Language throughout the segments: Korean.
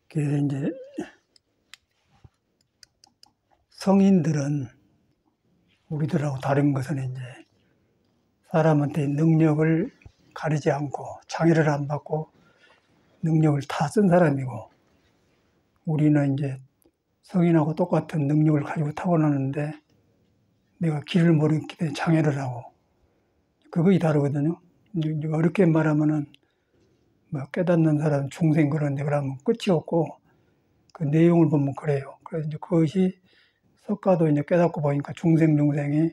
그래서 이제 성인들은 우리들하고 다른 것은 이제 사람한테 능력을 가리지 않고 장애를 안 받고 능력을 다 쓴 사람이고, 우리는 이제 성인하고 똑같은 능력을 가지고 타고나는데 내가 길을 모르기 때문에 장애를 하고, 그거이 다르거든요. 이제 어렵게 말하면은 뭐 깨닫는 사람 중생 그런데 그러면 끝이 없고, 그 내용을 보면 그래요. 그래서 이제 그것이 석가도 이제 깨닫고 보니까 중생이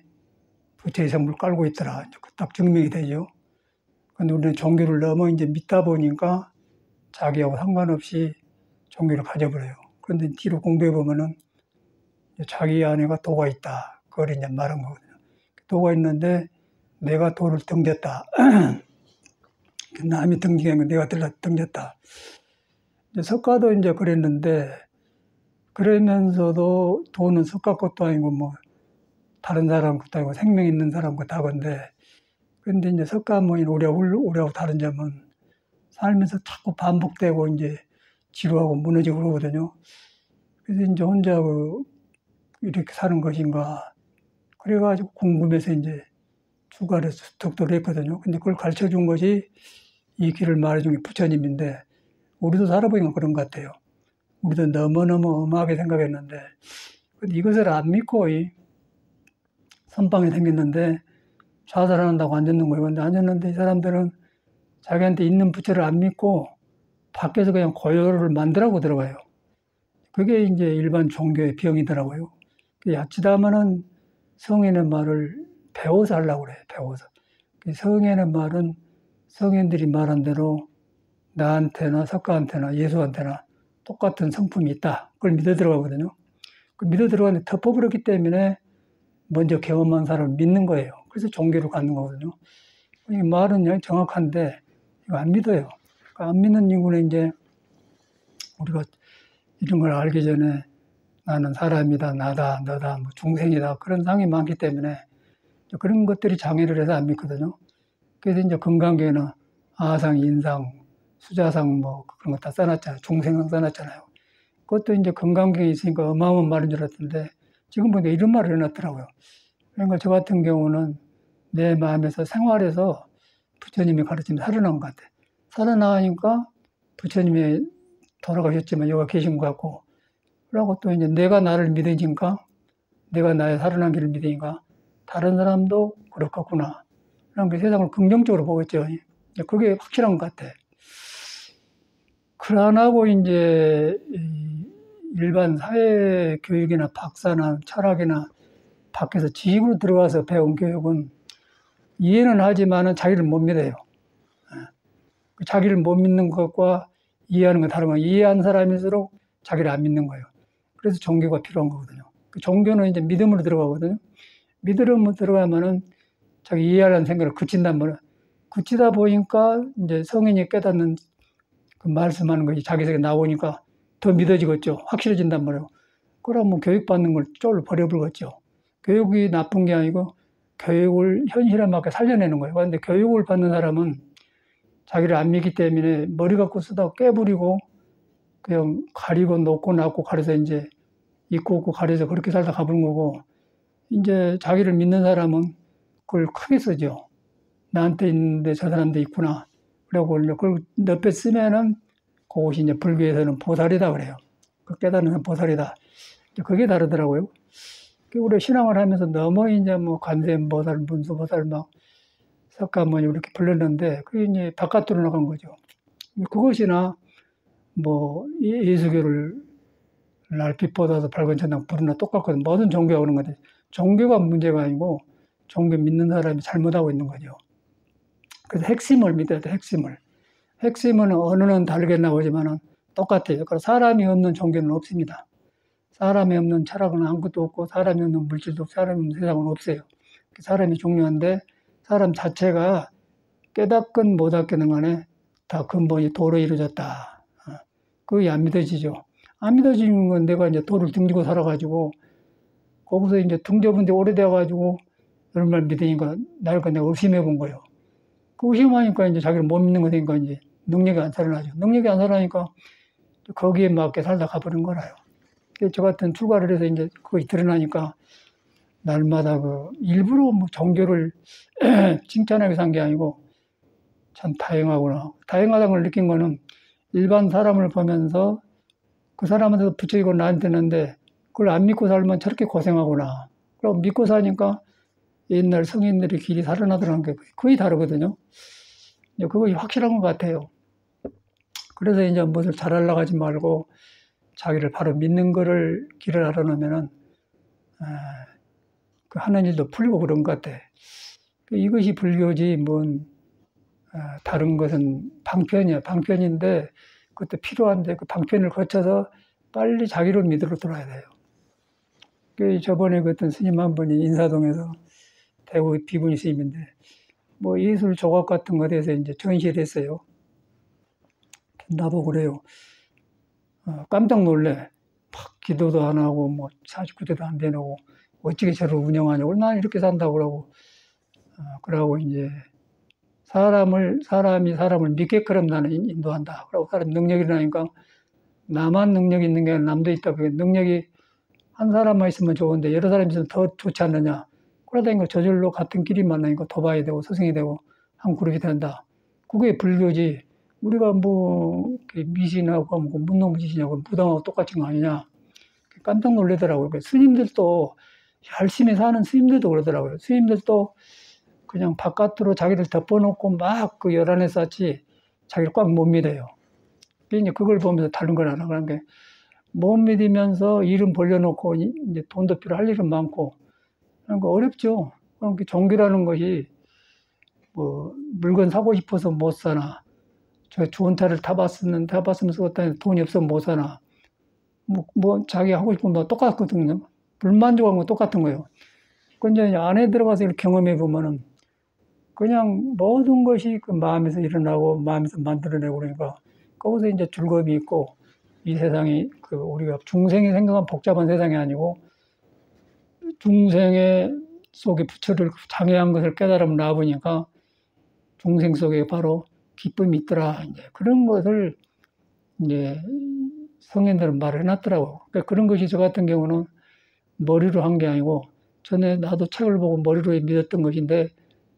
부처의 성불 깔고 있더라. 딱 증명이 되죠. 근데 우리는 종교를 너무 이제 믿다 보니까 자기하고 상관없이 종교를 가져버려요. 그런데 뒤로 공부해 보면은 자기 안에가 도가 있다. 그걸 이제 말한 거거든요. 도가 있는데 내가 도를 등졌다. 남이 등지는 거 내가 등졌다. 이제 석가도 이제 그랬는데, 그러면서도 도는 석가 것도 아니고 뭐 다른 사람 것도 아니고 생명 있는 사람 것도 하건데, 그런데 이제 석가모니는 우리하고 다른 점은 살면서 자꾸 반복되고 이제 지루하고 무너지고 그러거든요. 그래서 이제 혼자 이렇게 사는 것인가. 그래가지고 궁금해서 이제 추가해서 득도를 했거든요. 근데 그걸 가르쳐 준 것이, 이 길을 말해준 게 부처님인데, 우리도 살아보니까 그런 것 같아요. 우리도 너무너무 엄하게 생각했는데, 이것을 안 믿고 선방에 생겼는데 자살한다고 앉았는 거예요. 근데 앉았는데 이 사람들은 자기한테 있는 부처를 안 믿고 밖에서 그냥 고요를 만들라고 들어가요. 그게 이제 일반 종교의 병이더라고요. 야치다마는 성인의 말을 배워서 하려고 그래요. 배워서. 성인의 말은 성인들이 말한 대로 나한테나 석가한테나 예수한테나 똑같은 성품이 있다. 그걸 믿어 들어가거든요. 그 믿어 들어가는데 덮어버렸기 때문에 먼저 경험한 사람을 믿는 거예요. 그래서 종교를 갖는 거거든요. 이 말은 정확한데 이거 안 믿어요. 안 믿는 이유는 이제 우리가 이런 걸 알기 전에 나는 사람이다, 나다, 너다, 뭐 중생이다, 그런 상이 많기 때문에 그런 것들이 장애를 해서 안 믿거든요. 그래서 이제 건강계는 아상, 인상, 수자상 뭐 그런 거 다 써놨잖아요. 중생상 써놨잖아요. 그것도 이제 건강경에 있으니까 어마어마한 말인 줄 알았는데 지금 보니까 이런 말을 해놨더라고요. 그러니까 저 같은 경우는 내 마음에서 생활에서 부처님이 가르치면 살아난 것 같아. 살아나니까 부처님이 돌아가셨지만 여기 계신 것 같고, 그러고 또 이제 내가 나를 믿으니까, 내가 나의 살아난 길을 믿으니까 다른 사람도 그렇겠구나. 그런 그 세상을 긍정적으로 보겠죠. 그게 확실한 것 같아. 그러나고 이제 일반 사회 교육이나 박사나 철학이나 밖에서 지식으로 들어가서 배운 교육은 이해는 하지만은 자기를 못 믿어요. 자기를 못 믿는 것과 이해하는 건 다른 거예요. 이해한 사람일수록 자기를 안 믿는 거예요. 그래서 종교가 필요한 거거든요. 종교는 이제 믿음으로 들어가거든요. 믿음으로 들어가면은 자기 이해하려는 생각을 그친단 말이에요. 그치다 보니까 이제 성인이 깨닫는 그 말씀하는 것이 자기 속에 나오니까 더 믿어지겠죠. 확실해진단 말이에요. 그러면 교육받는 걸 쫄 버려버리겠죠. 교육이 나쁜 게 아니고 교육을 현실에 맞게 살려내는 거예요. 그런데 교육을 받는 사람은 자기를 안 믿기 때문에 머리 갖고 쓰다가 깨부리고 그냥 가리고 놓고 낳고 가려서 이제 입고 없고 가려서 그렇게 살다 가버린 거고, 이제 자기를 믿는 사람은 그걸 크게 쓰죠. 나한테 있는데 저 사람도 있구나. 그리고 그걸 넓게 쓰면은 그것이 이제 불교에서는 보살이다 그래요. 그 깨닫는 보살이다. 그게 다르더라고요. 우리 신앙을 하면서 너무 이제 뭐 관세음보살, 문수보살 막 석가모니 이렇게 불렀는데 그게 이제 바깥으로 나간 거죠. 그것이나 뭐 예수교를 날빛보다도 밝은 천당 부르나 똑같거든. 모든 종교가 그런 건데 종교가 문제가 아니고 종교 믿는 사람이 잘못하고 있는 거죠. 그래서 핵심을 믿어야 돼. 핵심은 언어는 다르게 나오지만은 똑같아요. 그래서 사람이 없는 종교는 없습니다. 사람이 없는 철학은 아무것도 없고 사람이 없는 물질도 없고 사람이 없는 세상은 없어요. 사람이 중요한데 사람 자체가 깨닫건 못 깨닫건 간에 다 근본이 도로 이루어졌다. 그게 안 믿어지죠. 안 믿어지는 건 내가 이제 도를 등지고 살아가지고 거기서 이제 등져본 지 오래돼가지고 얼마나 믿으니까 내가 의심해 본 거예요. 그 의심하니까 이제 자기를 못 믿는 거 되니까 이제 능력이 안 살아나죠. 능력이 안 살아나니까 거기에 맞게 살다 가버린 거라요. 저 같은 출가를 해서 이제 그거 드러나니까 날마다 그 일부러 뭐 종교를 칭찬하게 산 게 아니고 참 다행하구나. 다행하다는 걸 느낀 거는 일반 사람을 보면서 그 사람한테도 부처이고 나한테 는데 그걸 안 믿고 살면 저렇게 고생하구나. 그럼 믿고 사니까 옛날 성인들의 길이 살아나더라는 게 거의 다르거든요. 그거 확실한 것 같아요. 그래서 이제 무엇을 잘하려고 하지 말고 자기를 바로 믿는 거를 길을 알아놓으면은 그 하는 일도 풀리고 그런 것 같아. 이것이 불교지 다른 것은 방편이야. 방편인데 그것도 필요한데 그 방편을 거쳐서 빨리 자기를 믿으러 들어야 돼요. 저번에 그 어떤 스님 한 분이 인사동에서 대구 비구니 스님인데 뭐 예술 조각 같은 것에 대해서 이제 전시를 했어요. 나도 그래요. 깜짝 놀래. 막 기도도 안 하고 뭐 49대도 안 되고 어떻게 저를 운영하냐고. 난 이렇게 산다고 그러고 그러고 이제 사람이 사람을 믿게끔 나는 인도한다. 그러고 사람 능력이 나니까 나만 능력이 있는 게 아니라 남도 있다. 그게 능력이 한 사람만 있으면 좋은데 여러 사람이 있으면 더 좋지 않느냐. 그러다 보니까 저절로 같은 길이 만나니까 도바이 되고 스승이 되고 한 그룹이 된다. 그게 불교지. 우리가 뭐 미신하고 뭐 문놈짓이냐고 무당하고 똑같은 거 아니냐. 깜짝 놀라더라고요. 스님들도 열심히 사는 스님들도 그러더라고요. 스님들도 그냥 바깥으로 자기를 덮어놓고 막 그 열안에 쌓지 자기를 꽉 못 믿어요. 이제 그걸 보면서 다른 걸 알아. 그런 게 못 믿으면서 이름 벌려놓고 이제 돈도 필요할 일은 많고 그러니까 어렵죠. 그러니까 종교라는 것이 뭐 물건 사고 싶어서 못 사나, 저 좋은 차를 타봤으면 쓰겠다 돈이 없으면 못 사나, 뭐 자기 하고 싶은 거 똑같거든요. 불만족한 건 똑같은 거예요. 근데 안에 들어가서 이렇게 경험해 보면은 그냥 모든 것이 그 마음에서 일어나고 마음에서 만들어내고 그러니까 거기서 이제 즐거움이 있고 이 세상이 그 우리가 중생이 생각한 복잡한 세상이 아니고 중생의 속에 부처를 장애한 것을 깨달으면 나와보니까 중생 속에 바로 기쁨이 있더라. 이제 그런 것을 이제 성인들은 말을 해놨더라고. 그러니까 그런 것이 저 같은 경우는 머리로 한 게 아니고 전에 나도 책을 보고 머리로 믿었던 것인데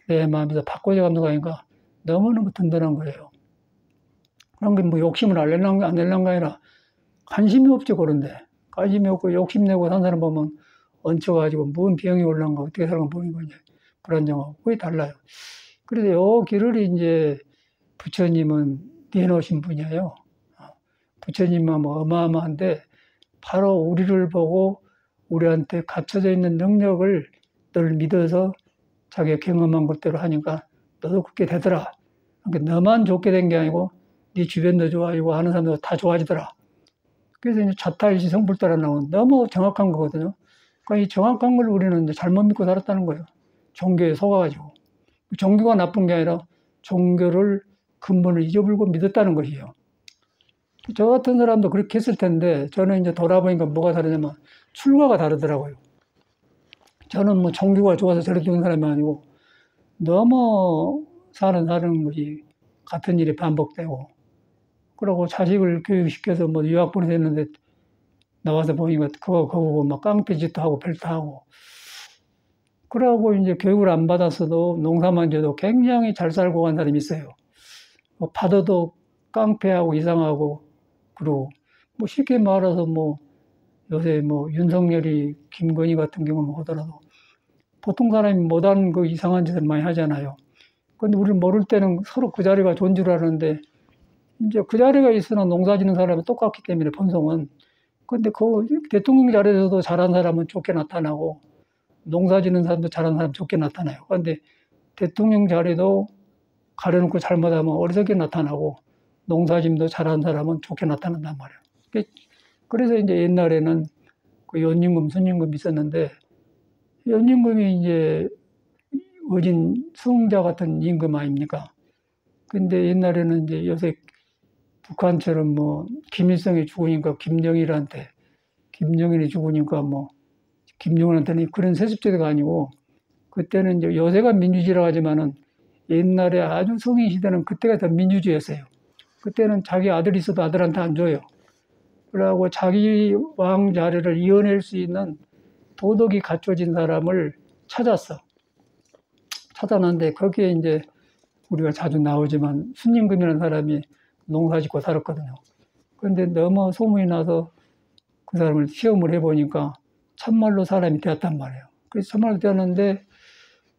내 마음에서 바꿔져 가면서 가니까 너무너무 든든한 거예요. 그런 게 뭐 욕심을 안 내려는 게 아니라 관심이 없죠, 그런데. 관심이 없고 욕심내고 산 사람 보면 얹혀가지고 뭔 병이 올라온가 어떻게 살아가 보는 거냐. 불안정하고. 그게 달라요. 그래서 요 길을 이제 부처님은 내놓으신 분이에요. 부처님은 뭐 어마어마한데 바로 우리를 보고 우리한테 갖춰져 있는 능력을 늘 믿어서 자기가 경험한 것대로 하니까 너도 그렇게 되더라. 그러니까 너만 좋게 된 게 아니고 네 주변도 좋아지고 하는 사람도 다 좋아지더라. 그래서 이제 자타일시 성불따라 나온 너무 정확한 거거든요. 그러니까 이 정확한 걸 우리는 이제 잘못 믿고 살았다는 거예요. 종교에 속아가지고. 종교가 나쁜 게 아니라 종교를 근본을 잊어버리고 믿었다는 것이에요. 저 같은 사람도 그렇게 했을 텐데 저는 이제 돌아보니까 뭐가 다르냐면 출가가 다르더라고요. 저는 뭐 종교가 좋아서 저렇게 되는 사람이 아니고 너무 사는 것이 같은 일이 반복되고 그러고 자식을 교육시켜서 뭐 유학 보내줬는데 나와서 보니까 그거 보고 막 깡패짓도 하고 별도 하고 그러고 이제 교육을 안 받았어도 농사만 져도 굉장히 잘 살고 간 사람이 있어요. 뭐 받아도 깡패하고 이상하고 그러고 뭐 쉽게 말해서 뭐 요새 뭐 윤석열이 김건희 같은 경우는 하더라도 보통 사람이 못한 그 이상한 짓을 많이 하잖아요. 근데 우리는 모를 때는 서로 그 자리가 좋은 줄 아는데 이제 그 자리가 있으나 농사 짓는 사람은 똑같기 때문에 본성은. 근데 그 대통령 자리에서도 잘한 사람은 좋게 나타나고 농사 짓는 사람도 잘한 사람 좋게 나타나요. 그런데 대통령 자리도 가려놓고 잘못하면 어리석게 나타나고 농사짐도 잘한 사람은 좋게 나타난단 말이에요. 그래서 이제 옛날에는 그 연임금, 순임금 있었는데 연임금이 이제 어진 승자 같은 임금 아닙니까? 근데 옛날에는 이제 요새 북한처럼 뭐 김일성이 죽으니까 김정일이 죽으니까 뭐 김정은한테는 그런 세습제도가 아니고 그때는 이제 요새가 민주주의라고 하지만은 옛날에 아주 성인 시대는 그때가 더 민주주의였어요. 그때는 자기 아들이 있어도 아들한테 안 줘요. 그러고 자기 왕 자리를 이어낼 수 있는 도덕이 갖춰진 사람을 찾아놨는데 거기에 이제 우리가 자주 나오지만 순임금이라는 사람이 농사 짓고 살았거든요. 그런데 너무 소문이 나서 그 사람을 시험을 해보니까 참말로 사람이 되었단 말이에요. 그래서 참말로 되었는데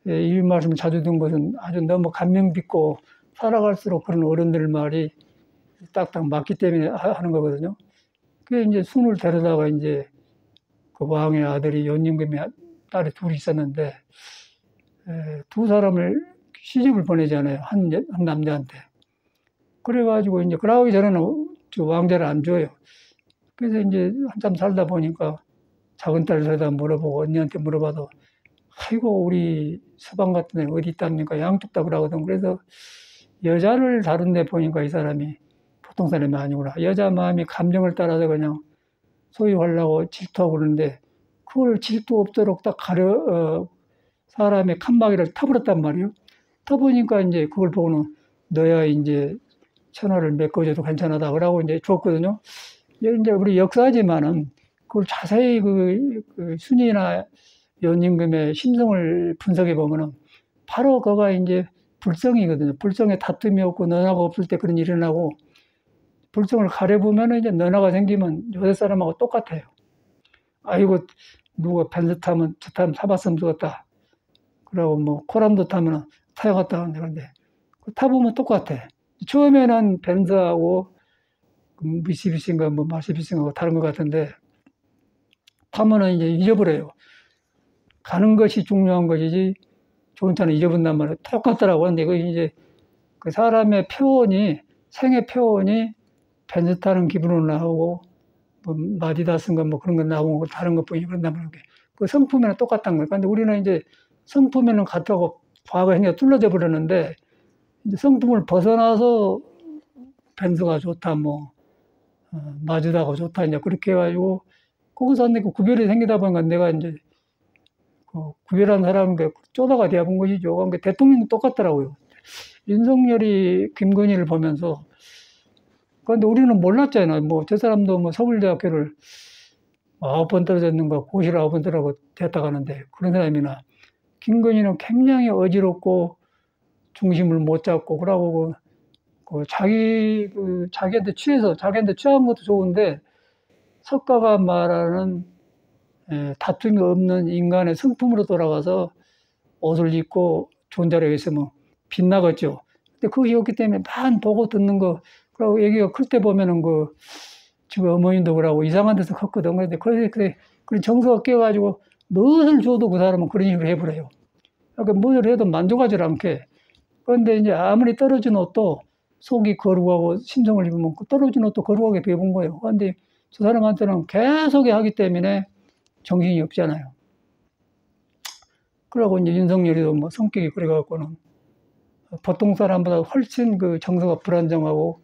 이 말씀을 자주 듣는 것은 아주 너무 감명 깊고 살아갈수록 그런 어른들 말이 딱딱 맞기 때문에 하는 거거든요. 그게 이제 순을 데려다가 이제 그 왕의 아들이 연임금의 딸이 둘이 있었는데 두 사람을 시집을 보내잖아요. 한 남자한테. 그래가지고 이제 그러기 전에는 왕자를 안 줘요. 그래서 이제 한참 살다 보니까 작은 딸에다 물어보고 언니한테 물어봐도 아이고 우리 서방 같은 애 어디 있답니까? 양쪽 다 그러거든. 그래서 여자를 다룬 데 보니까 이 사람이 보통 사람이 아니구나. 여자 마음이 감정을 따라서 그냥 소유하려고 질투하고 그러는데 그걸 질투 없도록 딱 사람의 칸막이를 타버렸단 말이에요. 타보니까 이제 그걸 보고는 너야 이제 천하를 메꿔줘도 괜찮다 그러고 이제 줬거든요. 이제 우리 역사지만은 그걸 자세히 그 순이나 연임금의 심성을 분석해 보면은 바로 그가 이제 불성이거든요. 불성에 다툼이 없고 너나가 없을 때 그런 일이 일어나고 불성을 가려보면 이제 너나가 생기면 요새 사람하고 똑같아요. 아이고 누가 벤츠 타면 저 타면 타봤으면 좋겠다. 그러고 뭐 코람도 타면 타야겠다 하는데 근데 타보면 똑같아. 처음에는 벤츠하고 미쓰비시인가 뭐 마시비시인가 다른 것 같은데 타면은 이제 잊어버려요. 가는 것이 중요한 것이지 좋은 차는 잊어본단 말이에요. 똑같더라고. 근데 그 이제 그 사람의 표현이 생애 표현이 벤츠 타는 기분으로 나오고 뭐 마디다스인가 뭐 그런 거 나오고 다른 것뿐이 그런단 말이에요. 그 성품에는 똑같단 거예요. 근데 우리는 이제 성품에는 같다고 과거 행위가 뚫려져 버렸는데 이제 성품을 벗어나서 벤츠가 좋다 뭐 마즈다가 좋다 이제 그렇게 해가지고 거기서 그 구별이 생기다 보니까 내가 이제 그 구별한 사람을 쪼다가 되어본 것이죠. 그러니까 대통령도 똑같더라고요. 윤석열이 김건희를 보면서 그런데 우리는 몰랐잖아요. 뭐 저 사람도 뭐 서울대학교를 9번 떨어졌는가 고시를 9번 떨어지고 됐다 가는데 그런 사람이나 김건희는 굉장히 어지럽고 중심을 못 잡고 그러고 자기한테 취한 것도 좋은데 석가가 말하는 다툼이 없는 인간의 성품으로 돌아가서 옷을 입고 좋은 자리에 있으면 빛나겠죠. 근데 그게 없기 때문에 만 보고 듣는 거, 그리고 얘기가 클 때 보면은 지금 어머님도 그러고 이상한 데서 컸거든. 근데 그런 정서가 깨가지고 무엇을 줘도 그 사람은 그런 식으로 해버려요. 그러니까 무엇을 해도 만족하지 않게. 그런데 이제 아무리 떨어진 옷도 속이 거룩하고 심성을 입으면 떨어진 옷도 거룩하게 배운 거예요. 그런데 저 사람한테는 계속 하기 때문에 정신이 없잖아요. 그러고 이제 윤석열이도 뭐 성격이 그래갖고는 보통 사람보다 훨씬 그 정서가 불안정하고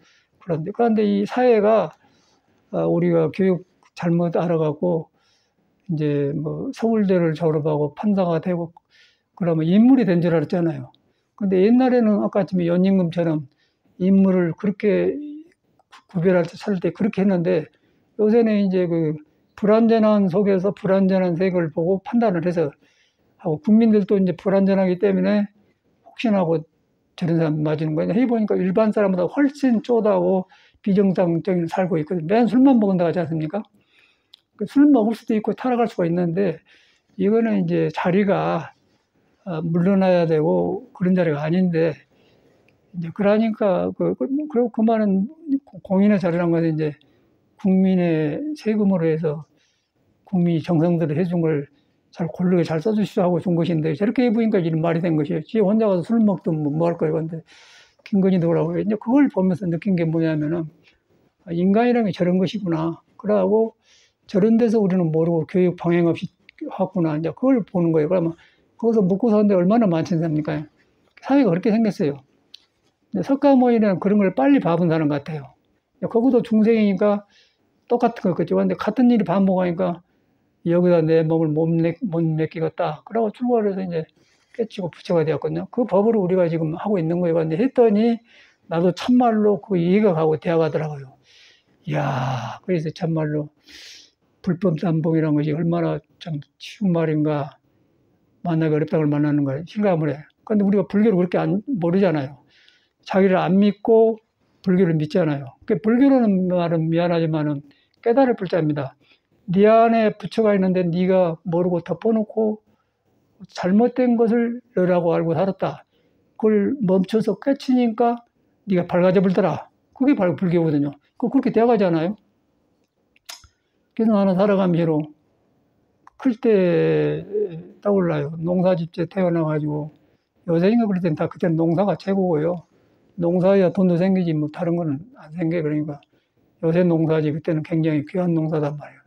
그런데 이 사회가 우리가 교육 잘못 알아갖고 이제 뭐 서울대를 졸업하고 판사가 되고 그러면 인물이 된 줄 알았잖아요. 근데 옛날에는 아까 지금 연임금처럼 인물을 그렇게 구별할 때 찾을 때 그렇게 했는데 요새는 이제 그 불완전한 속에서 불완전한 색을 보고 판단을 해서 하고 국민들도 이제 불완전하기 때문에 혹시나 하고 저런 사람 맞는 거냐 해보니까 일반 사람보다 훨씬 쪼다고 비정상적인 살고 있거든요. 맨 술만 먹은다고 하지 않습니까? 술 먹을 수도 있고 타락할 수가 있는데 이거는 이제 자리가 물러나야 되고 그런 자리가 아닌데 이제 그러니까 그만은 공인의 자리란 것은 이제 국민의 세금으로 해서 국민이 정성들을 해준 걸 잘 고르게 잘 써주시오 하고 준 것인데 저렇게 해보니까 이런 말이 된 것이에요. 지 혼자 가서 술 먹든 뭐 할 거예요. 근데 김건희도 그러고 이제 그걸 보면서 느낀 게 뭐냐면은 인간이라는 게 저런 것이구나. 그러고 저런 데서 우리는 모르고 교육 방향 없이 하구나. 이제 그걸 보는 거예요. 그러면 거기서 먹고 사는데 얼마나 많지 않습니까? 사회가 그렇게 생겼어요. 석가모니는 그런 걸 빨리 봐본 사람 같아요. 거기도 중생이니까 똑같은 거겠죠. 근데 같은 일이 반복하니까 여기다 내 몸을 못 맡기겠다. 그러고 출발해서 이제 깨치고 부처가 되었거든요. 그 법으로 우리가 지금 하고 있는 거예요. 근데 했더니 나도 참말로 그 이해가 가고 대화가더라고요. 이야, 그래서 참말로 불법 삼봉이라는 것이 얼마나 참 쉬운 말인가, 만나기 어렵다는 걸 만나는 걸 실감을 해. 근데 우리가 불교를 그렇게 모르잖아요. 자기를 안 믿고 불교를 믿잖아요. 그 불교라는 말은 미안하지만은 깨달을 불자입니다. 네 안에 부처가 있는데 네가 모르고 덮어놓고 잘못된 것을 너라고 알고 살았다. 그걸 멈춰서 깨치니까 네가 밝아져 불더라. 그게 바로 불교거든요. 그렇게 돼가잖아요. 그래서 나는 살아가면서 클 때 떠올라요. 농사집제 태어나가지고 요새인가 그럴 땐 다 그때는 농사가 최고고요. 농사야 돈도 생기지 뭐 다른 거는 안 생겨. 그러니까 요새 농사지 그때는 굉장히 귀한 농사단 말이에요.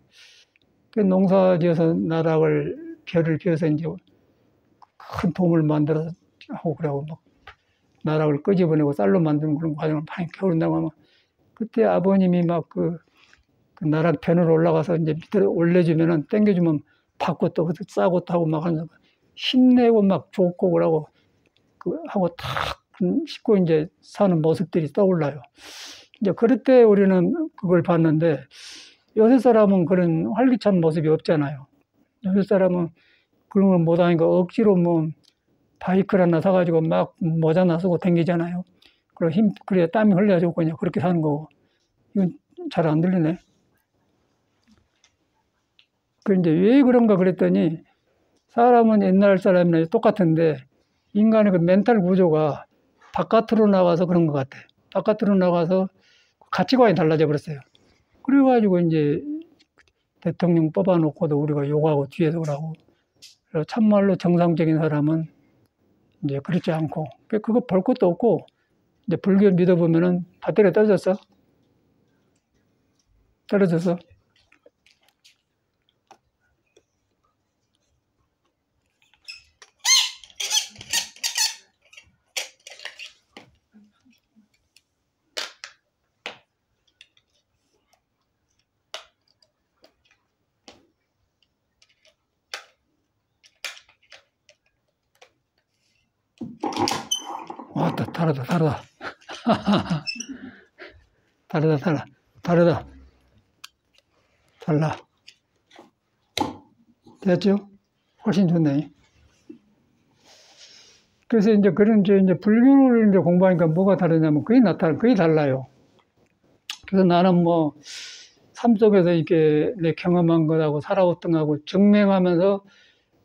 그 농사지어서 나락을 별을 피워서 이제 큰 도움을 만들어서 하고 그러고 막 나락을 끄집어내고 쌀로 만드는 그런 과정을 많이 겨룬다고 하면 그때 아버님이 막 그 나락 편으로 올라가서 이제 밑으로 올려주면은 땡겨주면 받고 또 싸고 또 하고 막 하면서 힘내고 막 좋고 그러고 하고 탁 싣고 이제 사는 모습들이 떠올라요. 이제 그럴 때 우리는 그걸 봤는데 요새 사람은 그런 활기찬 모습이 없잖아요. 요새 사람은 그런 걸 못하니까 억지로 뭐 바이크를 하나 사가지고 막 모자 나 쓰고 댕기잖아요. 그리고 그래야 땀이 흘려가지고 그냥 그렇게 사는 거고. 이건 잘 안 들리네. 그 이제 왜 그런가 그랬더니 사람은 옛날 사람이나 똑같은데 인간의 그 멘탈 구조가 바깥으로 나가서 그런 것 같아. 바깥으로 나가서 가치관이 달라져 버렸어요. 그래가지고 이제 대통령 뽑아놓고도 우리가 욕하고 뒤에서 그러고 참말로 정상적인 사람은 이제 그렇지 않고 그거 볼 것도 없고 이제 불교 믿어보면은 다 때려 떨어졌어. 떨어졌어. 왔다, 다르다. 다르다. 달라. 됐죠? 훨씬 좋네. 그래서 이제 그런 이제 불교를 이제 공부하니까 뭐가 다르냐면 그게 달라요. 그래서 나는 뭐 삶 속에서 이렇게 내 경험한 것하고 살아왔던 거하고 증명하면서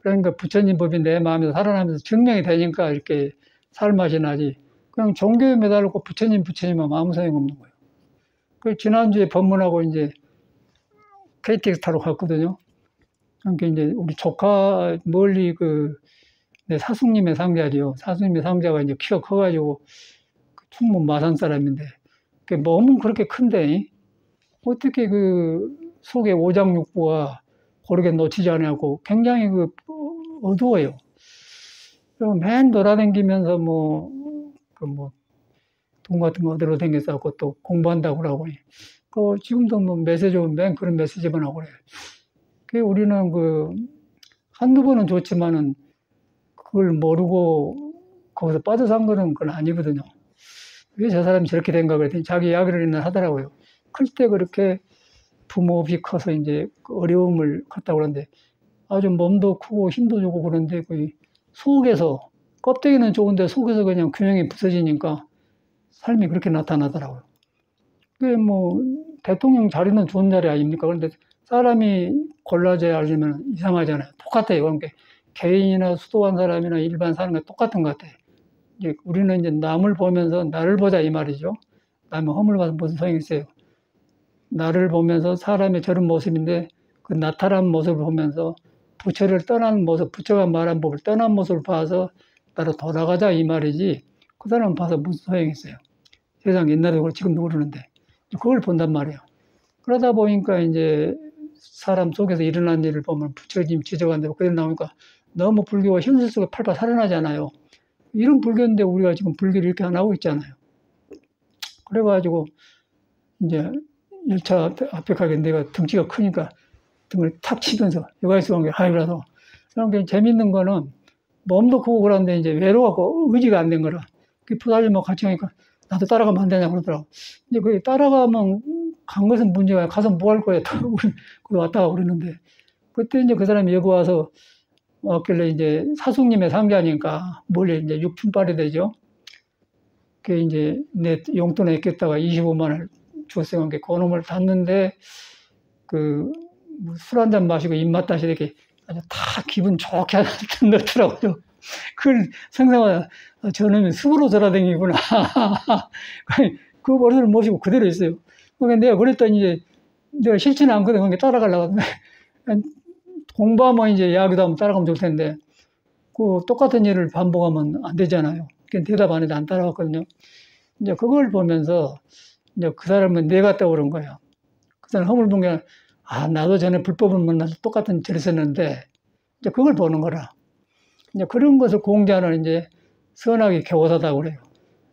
그러니까 부처님 법이 내 마음에서 살아나면서 증명이 되니까 이렇게 살 맛이 나지. 그냥 종교에 매달리고 부처님은 아무 소용없는 거예요. 그 지난주에 법문하고 이제 KTX 타러 갔거든요. 그러니까 이제 우리 조카 멀리 내 사숙님의 상자지요. 사숙님의 상자가 이제 키가 커가지고 충북 마산 사람인데 몸은 그렇게 큰데 어떻게 그 속에 오장육부가 고르게 놓치지 않고 굉장히 어두워요. 그리고 맨 돌아다니면서 돈 같은 거 얻으러 다녀서 또 공부한다고 그러고. 지금도 뭐 메시지 오면 맨 그런 메시지만 하고 그래. 우리는 한두 번은 좋지만은 그걸 모르고 거기서 빠져 산 거는 그건 아니거든요. 왜 저 사람이 저렇게 된가 그랬더니 자기 이야기를 하더라고요. 클 때 그렇게 부모 없이 커서 이제 어려움을 컸다고 그러는데 아주 몸도 크고 힘도 좋고 그런데 속에서 껍데기는 좋은데 속에서 그냥 균형이 부서지니까 삶이 그렇게 나타나더라고요. 대통령 자리는 좋은 자리 아닙니까? 그런데 사람이 골라져야 하려면 이상하잖아요. 똑같아요. 그러니까 개인이나 수도한 사람이나 일반 사람과 똑같은 것 같아요. 우리는 이제 남을 보면서 나를 보자 이 말이죠. 남의 허물 봐서 무슨 소용이 있어요. 나를 보면서 사람의 저런 모습인데 그 나타난 모습을 보면서 부처를 떠난 모습, 부처가 말한 법을 떠난 모습을 봐서 나로 돌아가자 이 말이지 그 사람 봐서 무슨 소용이 있어요. 세상 옛날에도 그렇고 지금도 그러는데 그걸 본단 말이에요. 그러다 보니까 이제 사람 속에서 일어난 일을 보면 부처님 지적한다고 그래 나오니까 너무 불교가 현실 속에 팔팔 살아나잖아요. 이런 불교인데 우리가 지금 불교를 이렇게 안 하고 있잖아요. 그래가지고 이제 열차 앞에 가게 내가 덩치가 크니까 등을 탁 치면서 여가있어 간게 하이라서 그런 재밌는 거는 몸도 크고 그런데 이제 외로워갖고 의지가 안 된 거라. 부사님하고 같이 가니까 나도 따라가면 안 되냐고 그러더라고. 근데 그 따라가면 간 것은 문제가 아니라 가서 뭐 할 거야. 우리 왔다가 그러는데. 그때 이제 그 사람이 여기 와서 왔길래 이제 사숙님의 상자니까 멀리 이제 육춘빨이 되죠. 그 이제 내 용돈에 꼈다가 25만 원을 줬어요. 그 놈을 탔는데 그 술 한 잔 마시고 입맛 다시 이렇게 아주 다 기분 좋게 넣더라고요. 그걸 생각하면 저는 습으로 돌아다니구나. 그 버릇을 모시고 그대로 있어요. 그러니까 내가 그랬더니 이제 내가 싫지는 않거든. 그러니까 따라가려고. 공부하면 이제 이야기도 하면 따라가면 좋을 텐데, 그 똑같은 일을 반복하면 안 되잖아요. 그러니까 대답 안 해도 안 따라갔거든요. 이제 그걸 보면서 이제 그 사람은 내가 떠오른 거예요. 그 사람 허물 본 게, 나도 전에 불법을 만나서 똑같은 짓을 했었는데, 이제 그걸 보는 거라. 이제 그런 것을 공자는 이제 선하게 교사다고 그래요.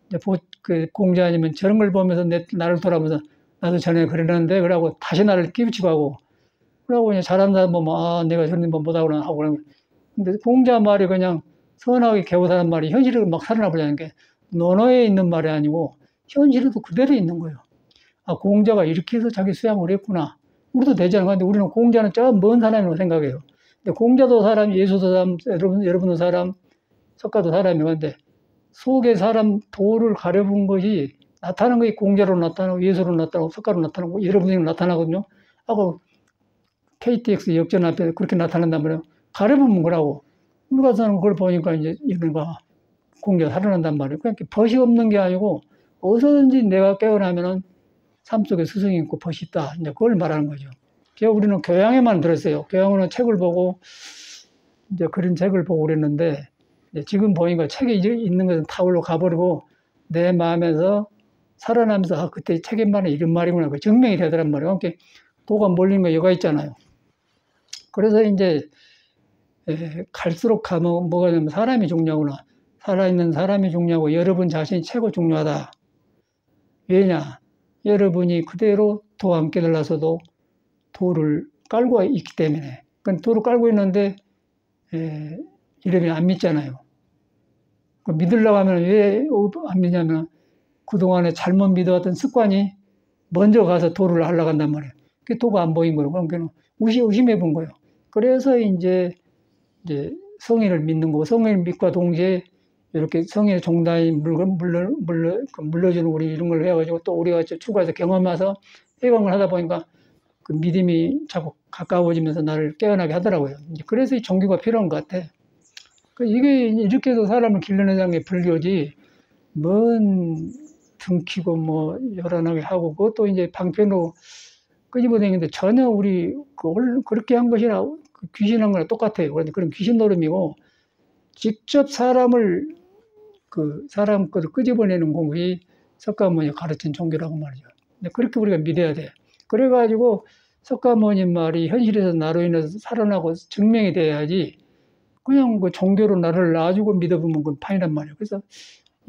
이제 그 공자님은 저런 걸 보면서 나를 돌아보면서 나도 전에 그랬는데, 그러고 다시 나를 끼우치고 하고, 그러고 이제 잘하는 사람 보면, 내가 저런 거 못하구나 하고 그러는 거예요. 근데 공자 말이 그냥 선하게 교사라는 말이 현실을 막 살아나보자는 게 논어에 있는 말이 아니고 현실에도 그대로 있는 거예요. 공자가 이렇게 해서 자기 수양을 했구나. 우리도 되잖아요. 근데 우리는 공자는 저 먼 사람이라고 생각해요. 근데 공자도 사람, 예수도 사람, 여러분도 사람, 석가도 사람이고, 근데 속에 사람 도를 가려본 것이 나타나는 것이 공자로 나타나고, 예수로 나타나고, 석가로 나타나고, 여러분이 나타나거든요. 하고, KTX 역전 앞에 그렇게 나타난단 말이에요. 가려보면 거라고. 우리 가서는 그걸 보니까 이제 이런 거 공자가 살아난단 말이에요. 그러니까 벗이 없는 게 아니고, 어디서든지 내가 깨어나면은 삶 속에 스승이 있고 벗이 있다. 이제 그걸 말하는 거죠. 우리는 교양에만 들었어요. 교양은 책을 보고, 이제 그런 책을 보고 그랬는데, 지금 보니까 책에 있는 것은 타올로 가버리고, 내 마음에서 살아나면서, 그때 책에 말은 이런 말이구나. 그 증명이 되더란 말이에요. 그러니까 도가 몰리는 거 여가 있잖아요. 그래서 이제, 갈수록 가면 뭐가 되냐면 사람이 중요하구나. 살아있는 사람이 중요하고, 여러분 자신이 최고 중요하다. 왜냐? 여러분이 그대로 도와 함께 들라서도 도를 깔고 있기 때문에. 그러니까 도를 깔고 있는데, 이름이 안 믿잖아요. 믿으려고 하면 왜 안 믿냐면, 그동안에 잘못 믿어왔던 습관이 먼저 가서 도를 하려고 한단 말이에요. 그 도가 안 보인 거예요. 그러니까 의심해 본 거예요. 그래서 이제 성인을 믿는 거고, 성인을 믿과 동시에 이렇게 성인의 종단이 물려주는 우리 이런 걸 해가지고 또 우리가 추가해서 경험해서 해방을 하다 보니까 그 믿음이 자꾸 가까워지면서 나를 깨어나게 하더라고요. 이제 그래서 이 종교가 필요한 것 같아. 이게 이렇게 해서 사람을 길러내자는 게 불교지, 뭔 등키고 뭐 요란하게 하고, 그것도 이제 방편으로 끄집어내는데 전혀 우리 그렇게 한 것이나 귀신한 거랑 똑같아요. 그런데 그런 귀신 노름이고, 직접 사람 것을 끄집어내는 공이 석가모니 가르친 종교라고 말이죠. 근데 그렇게 우리가 믿어야 돼. 그래가지고 석가모니 말이 현실에서 나로 인해서 살아나고 증명이 돼야지, 그냥 그 종교로 나를 놔주고 믿어보면 그건 판이란 말이에요. 그래서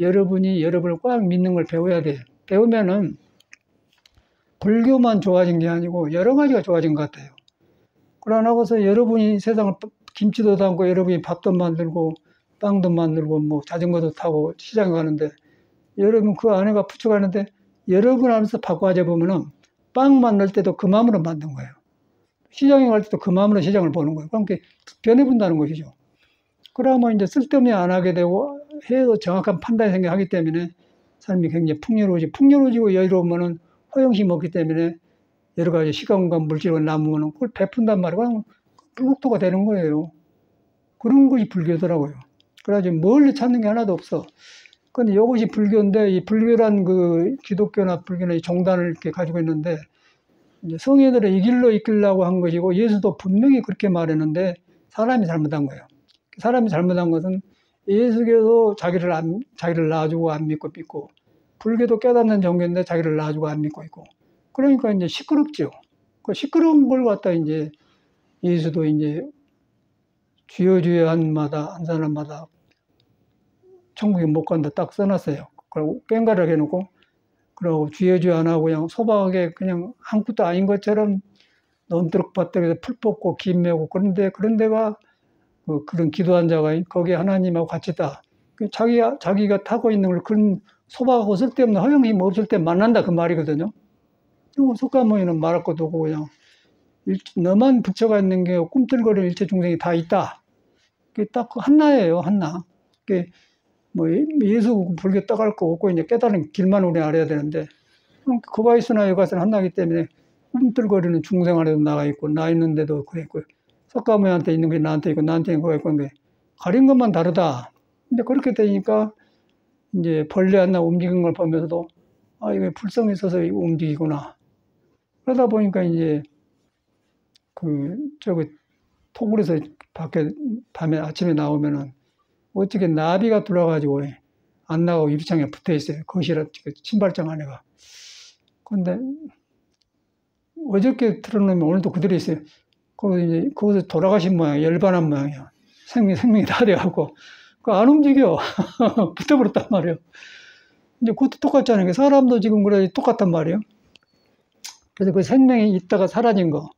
여러분이 여러분을 꽉 믿는 걸 배워야 돼. 배우면은 불교만 좋아진 게 아니고 여러 가지가 좋아진 것 같아요. 그러나고서 여러분이 세상을 김치도 담고 여러분이 밥도 만들고 빵도 만들고 뭐 자전거도 타고 시장에 가는데, 여러분 그 안에가 부축하는데 여러분 안에서 바꿔져 보면은 빵 만들 때도 그 마음으로 만든 거예요. 시장에 갈 때도 그 마음으로 시장을 보는 거예요. 그러니까 변해본다는 것이죠. 그러면 이제 쓸데없이 안 하게 되고 해도 정확한 판단이 생겨하기 때문에 삶이 굉장히 풍요로워지고 여유로우면은 허영심이 없기 때문에 여러 가지 시간과 물질과 남으면은 그걸 베푼단 말이에요. 불국토가 되는 거예요. 그런 것이 불교더라고요. 그래가지고 멀리 찾는 게 하나도 없어. 근데 이것이 불교인데, 이 불교란 그 기독교나 불교나 이 종단을 이렇게 가지고 있는데, 이제 성인들을 이 길로 이끌려고 한 것이고, 예수도 분명히 그렇게 말했는데, 사람이 잘못한 거예요. 사람이 잘못한 것은 예수교도 자기를 놔주고 안 믿고, 불교도 깨닫는 종교인데 자기를 놔주고 안 믿고 있고. 그러니까 이제 시끄럽죠. 그 시끄러운 걸 갖다 이제 예수도 이제 주여 한 사람마다 천국에 못 간다 딱 써놨어요. 그리고 꽹가를 해놓고, 그리고 주여 안 하고 그냥 소박하게 그냥 아무것도 아닌 것처럼 논두렁밭에서 풀 뽑고 김 메고 그런 데가 그런 기도한 자가 거기에 하나님하고 같이 있다. 자기가 타고 있는 걸 그런 소박하고 쓸데없는 허영심 없을 때 만난다 그 말이거든요. 석가모니는 말할 것도 없고 그냥 너만 부처가 있는 게 꿈틀거리는 일체 중생이 다 있다. 그게 딱 한나예요, 한나. 그게 뭐 예수 불교 떠갈 거 없고 이제 깨달은 길만 우리 알아야 되는데 그가 있으나 여가 있으나 한나기 때문에 꿈틀거리는 중생 안에도 나가 있고 나 있는데도 그가 있고 석가모니한테 있는 게 나한테 있고 나한테 있는 게 그가 있고 가린 것만 다르다. 근데 그렇게 되니까 이제 벌레 하나 움직이는 걸 보면서도 아 이게 불성이 있어서 움직이구나. 그러다 보니까 이제 저기 토굴에서 밖에 밤에 아침에 나오면은 어떻게 나비가 돌아가지고 안 나가고 유리창에 붙어 있어요. 거실에 신발장 안에가. 근데 어저께 틀어놓으면 오늘도 그대로 있어요. 거기서 돌아가신 모양이에요. 열반한 모양이에요. 생명이 다 돼갖고. 안 움직여. 붙어버렸단 말이에요. 이제 그것도 똑같잖아요. 사람도 지금 그래 똑같단 말이에요. 그래서 그 생명이 있다가 사라진 거.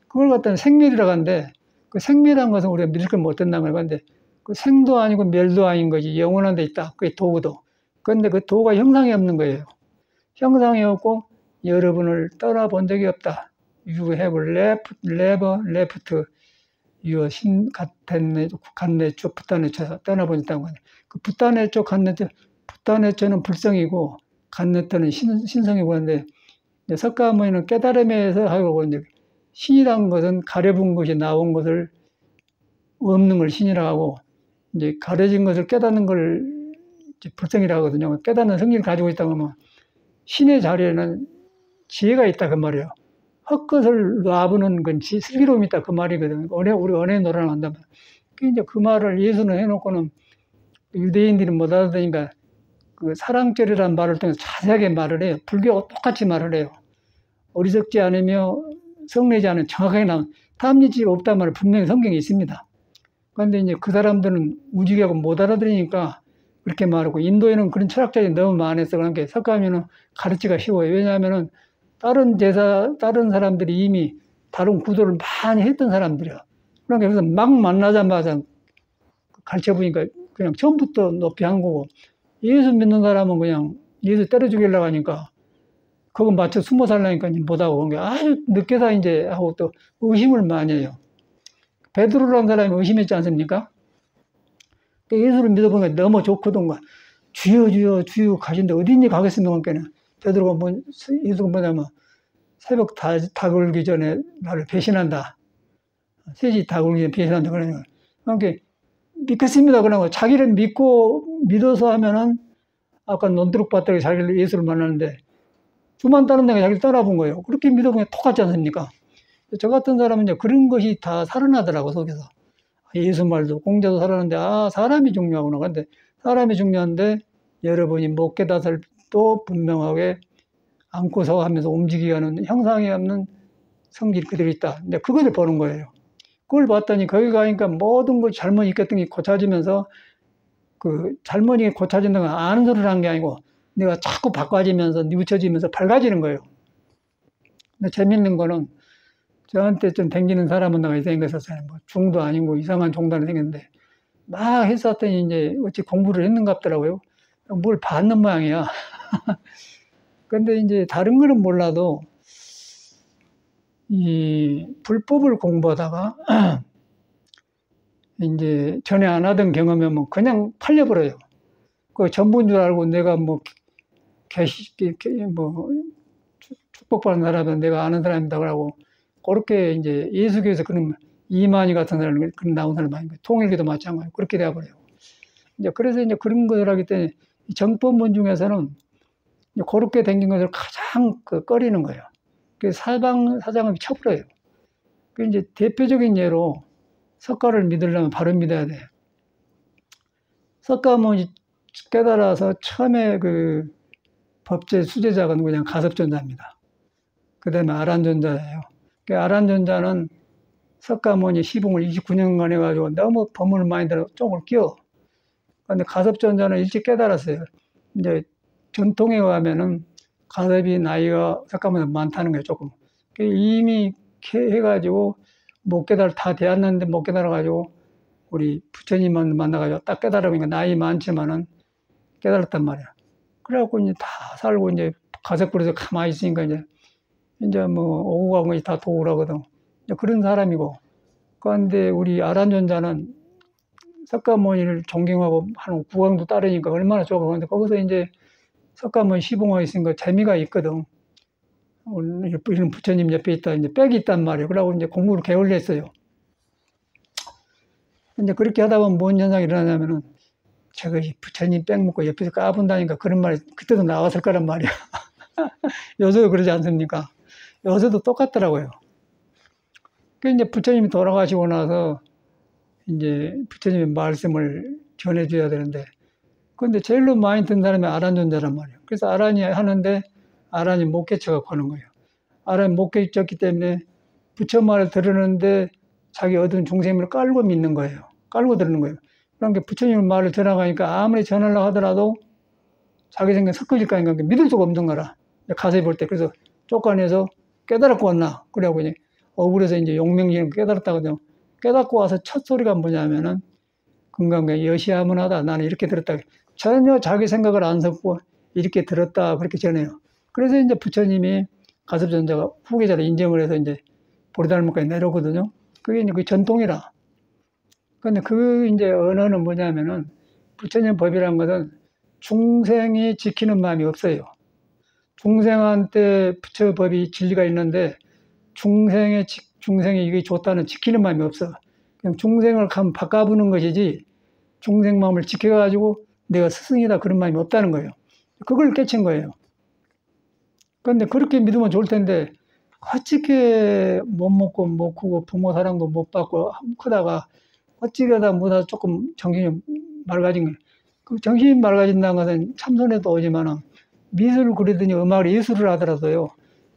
그걸 갖다는 생멸이라고 하는데, 그 생멸한 것은 우리가 믿을 걸 못 된다는 거예요. 근데 그 생도 아니고 멸도 아닌 거지. 영원한 데 있다. 그게 도도. 그런데 그 도가 형상이 없는 거예요. 형상이 없고, 여러분을 떠나본 적이 없다. You have never left your 신 갓네 쪽 붓단의 쪽 떠나본 적이 없다는 거예요. 그 붓단의 쪽 갓네 쪽, 붓단의 쪽은 불성이고, 갓네 쪽은 신성이고 하는데, 석가모니는 깨달음에서 하고 이제 신이라는 것은 가려본 것이 나온 것을 없는 걸 신이라고 하고 이제 가려진 것을 깨닫는 걸 이제 불성이라고 하거든요. 깨닫는 성질을 가지고 있다고 하면 신의 자리에는 지혜가 있다 그 말이에요. 헛것을 놔보는 건 슬기로움이 있다 그 말이거든요. 우리 언어에 놀아난다면. 이제 그 말을 예수는 해놓고는 유대인들이 못 알아듣으니까 그 사랑절이라는 말을 통해서 자세하게 말을 해요. 불교하고 똑같이 말을 해요. 어리석지 않으며 성내지 않은 정확하게 나온 탐지치가 없단 말을 분명히 성경에 있습니다. 그런데 이제 그 사람들은 우직하고 못 알아들으니까 그렇게 말하고 인도에는 그런 철학자들이 너무 많아서 그런 게 석가모니는 가르치기가 쉬워요. 왜냐하면은 다른 사람들이 이미 다른 구도를 많이 했던 사람들이야. 그러니까 그래서 막 만나자마자 가르쳐 보니까 그냥 처음부터 높이 한 거고 예수 믿는 사람은 그냥 예수 때려 죽이려고 하니까 그거 맞춰 숨어 살라니까 못하고 그런 게 아주 늦게서 이제 하고 또 의심을 많이 해요. 베드로라는 사람이 의심했지 않습니까? 예수를 믿어보니까 너무 좋거든. 주여 주여 주여 가신데 어딘지 가겠습니까? 그러니까 베드로가 예수가 뭐냐면 새벽 다 걸기 전에 나를 배신한다. 3시 다 걸기 전에 배신한다. 그러니까 믿겠습니다. 그러고 자기를 믿어서 하면은 아까 논두룩밭에 자기를 예수를 만나는데 수만 다른 데가 자기를 떠나본 거예요. 그렇게 믿어보면 똑같지 않습니까? 저 같은 사람은 이제 그런 것이 다 살아나더라고, 속에서. 예수 말도 공자도 살아나는데, 사람이 중요하구나. 근데 사람이 중요한데, 여러분이 못 깨닫을 또 분명하게 안고서 하면서 움직이게 하는 형상이 없는 성질이 그대로 있다. 이제 그것을 보는 거예요. 그걸 봤더니 거기 가니까 모든 걸 잘못 익혔던 게 고쳐지면서 그 잘못 이게 고쳐진다는 건 아는 소리를 한 게 아니고 내가 자꾸 바꿔지면서 뉘우쳐지면서 밝아지는 거예요. 근데 재밌는 거는 저한테 좀 댕기는 사람은 나가 생겼었어요. 뭐 중도 아니고 이상한 종단이 생겼는데 막 했었더니 이제 어찌 공부를 했는가 보더라고요. 뭘 받는 모양이야. 근데 이제 다른 거는 몰라도 이 불법을 공부하다가 이제 전에 안 하던 경험이면 그냥 팔려버려요. 그 전부인 줄 알고 내가 뭐 축복받는 사람은 내가 아는 사람이다 그러고 그렇게 이제 예수교에서 그런 이만희 같은 사람 그런 나온 사람 많은 거예요. 통일교도 마찬가지고 그렇게 되어버려요. 이제 그래서 이제 그런 것을 하기 때문에 정법문 중에서는 그렇게 댕긴 것을 가장 꺼리는 거예요. 그 사장을 쳐버려요. 그 이제 대표적인 예로 석가를 믿으려면 바로 믿어야 돼. 석가모니 깨달아서 처음에 그 법제 수제자가 누구냐 가섭존자입니다. 그 다음에 아란존자예요. 그 아란존자는 석가모니 시봉을 29년간 해가지고 너무 법문을 많이 들어 쪽을 끼워. 근데 가섭존자는 일찍 깨달았어요. 이제 전통에 의하면은 가섭이 나이가 석가모니 많다는 거예요, 조금. 이미 해가지고 못 다 되었는데 못 깨달아가지고 우리 부처님만 만나가지고 딱 깨달으니까 나이 많지만은 깨달았단 말이야. 그래갖고 이제 다 살고 이제 가석부에서 가만히 있으니까 이제 뭐 오고 가고 거의 다 도우라거든. 이제 그런 사람이고. 그런데 우리 아란존자는 석가모니를 존경하고 한 구강도 따르니까 얼마나 좋아. 그런데 거기서 이제 석가모니 시봉하고 있으니까 재미가 있거든. 이런 부처님 옆에 있다, 이제 빽이 있단 말이에요. 그러고 이제 공부를 게을리했어요. 이제 그렇게 하다 보면 뭔 현상이 일어나냐면은, 제가 부처님 빽 먹고 옆에서 까분다니까 그런 말이 그때도 나왔을 거란 말이야. 요새도 그러지 않습니까? 요새도 똑같더라고요. 그 이제 부처님이 돌아가시고 나서 이제 부처님의 말씀을 전해줘야 되는데, 근데 제일로 많이 든 사람이 아란존자란 말이에요. 그래서 아란이 하는데 아란이 못 깨쳐갖고 하는 거예요. 아란이 못 깨쳤기 때문에 부처 말을 들으는데 자기 얻은 중생을 깔고 믿는 거예요. 깔고 들는 거예요. 그러니까 부처님 말을 전하가니까 아무리 전하려고 하더라도 자기 생각에 섞어질까 하니까 믿을 수가 없는 거라. 가서 볼 때. 그래서 쫓아내서 깨달았고 왔나. 그래갖고 이제 억울해서 이제 용맹지는 깨달았다거든요. 깨닫고 와서 첫 소리가 뭐냐면은, 금강경 여시하문하다. 나는 이렇게 들었다. 전혀 자기 생각을 안 섞고 이렇게 들었다. 그렇게 전해요. 그래서 이제 부처님이 가섭전자가 후계자로 인정을 해서 이제 보리달목까지 내려오거든요. 그게 이제 그 전통이라. 근데 그 이제 언어는 뭐냐면은, 부처님 법이라는 것은 중생이 지키는 마음이 없어요. 중생한테 부처 법이 진리가 있는데, 중생이 이게 좋다는 지키는 마음이 없어. 그냥 중생을 바꿔보는 것이지, 중생 마음을 지켜가지고 내가 스승이다 그런 마음이 없다는 거예요. 그걸 깨친 거예요. 그런데 그렇게 믿으면 좋을 텐데, 어찌게 못 먹고 못 크고 부모 사랑도 못 받고 크다가 어찌게다 뭐다 조금 정신이 맑아진 거예요. 그 정신이 맑아진다는 것은 참선에도 오지만 미술을 그리더니 음악을 예술을 하더라도요.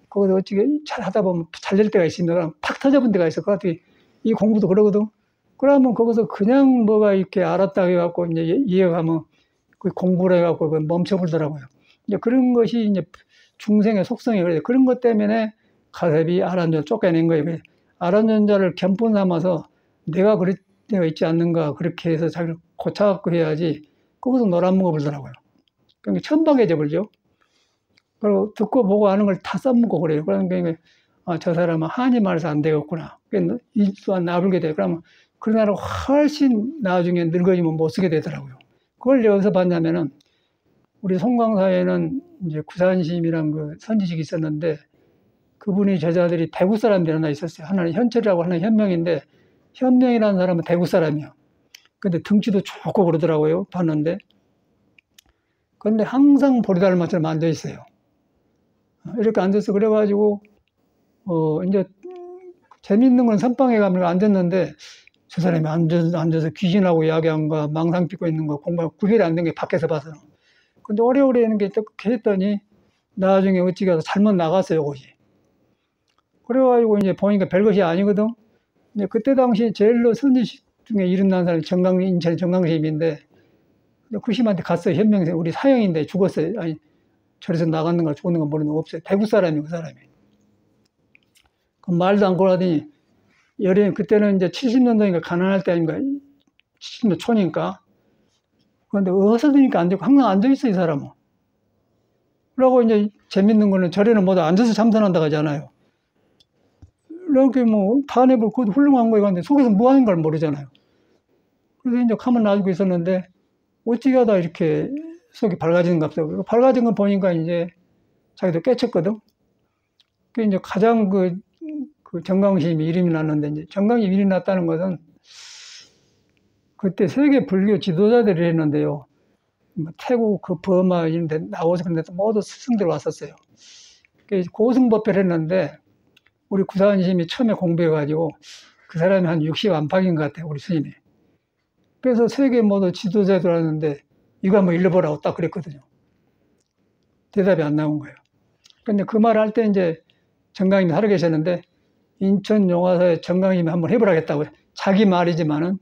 거기서 어찌게 잘 하다 보면 잘 될 때가 있습니다. 그럼 팍 터져본 때가 있어. 그 같은 이 공부도 그러거든. 그러면 거기서 그냥 뭐가 이렇게 알았다 해갖고 이제 이해가면 그 공부를 해갖고 멈춰버리더라고요. 이제 그런 것이 이제 중생의 속성이 그래요. 그런 것 때문에 가섭이 아란존자를 쫓겨낸 거예요. 아란존자를 견본 삼아서 내가 그럴 때가 있지 않는가 그렇게 해서 자기를 고쳐갖고 해야지 거기서 놀아먹어 버리더라고요. 그러니까 천박해져 버리죠. 그리고 듣고 보고 아는 걸 다 써먹고 그래요. 그러니까 저 사람은 한이 말해서 안 되겠구나. 이 또한 나불게 돼요. 그러면 그 나라 훨씬 나중에 늙어지면 못 쓰게 되더라고요. 그걸 여기서 봤냐면은, 우리 송광사에는 이제 구산심이란 그 선지식이 있었는데, 그분이 제자들이 대구 사람들이 하나 있었어요. 하나는 현철이라고 하나는 현명인데, 현명이라는 사람은 대구 사람이요. 근데 등치도 좋고 그러더라고요. 봤는데. 그런데 항상 보리달마처럼 앉아 있어요. 이렇게 앉아서 그래가지고, 이제 재밌는 건 선방에 가면 앉았는데, 저 사람이 앉아서 귀신하고 이야기한 거, 망상 빚고 있는 거, 공부하고 구별이 안 된 게 밖에서 봐서. 근데 오래오래 하는 게 이렇게 했더니, 나중에 어찌 가서 잘못 나갔어요, 곳이. 그래가지고 이제 보니까 별것이 아니거든. 이제 그때 당시 제일로 선지식 중에 일어난 사람이 인천 정강심인데, 그 심한테 갔어요. 현명생, 우리 사형인데 죽었어요. 아니, 절에서 나갔는 가 죽었는 가 모르는 거 없어요. 대구 사람이에요, 그 사람이. 그 말도 안 걸어하더니, 그때는 이제 70년도니까 가난할 때 아닌가, 70년 초니까. 그런데 어디서 드니까 앉고, 항상 앉아있어, 이 사람은. 그러고 이제 재밌는 거는 절에는 모두 앉아서 참선한다고 하잖아요. 이렇게 뭐, 탄핵을 그것도 훌륭한 거예요. 근데 속에서 뭐 하는 걸 모르잖아요. 그래서 이제 가만 놔두고 있었는데, 어찌 하다 이렇게 속이 밝아지는 것 같아요. 밝아진 거 보니까 이제 자기도 깨쳤거든. 그 이제 가장 그 정강심이 이름이 났는데, 이제 정강심 이름이 났다는 것은 그때 세계 불교 지도자들이 했는데요. 뭐 태국, 그 버마 이런 데 나오서 그런데 모두 스승들 왔었어요. 고승법회를 했는데, 우리 구사원심이 처음에 공부해가지고 그 사람이 한 60 안팎인 것 같아요, 우리 스님이. 그래서 세계 모두 지도자들 왔는데, 이거 한번 읽어보라고 딱 그랬거든요. 대답이 안 나온 거예요. 근데 그 말 할 때 이제 정강님이 살아 계셨는데, 인천 용화사에 정강님이 한번 해보라겠다고. 자기 말이지만은,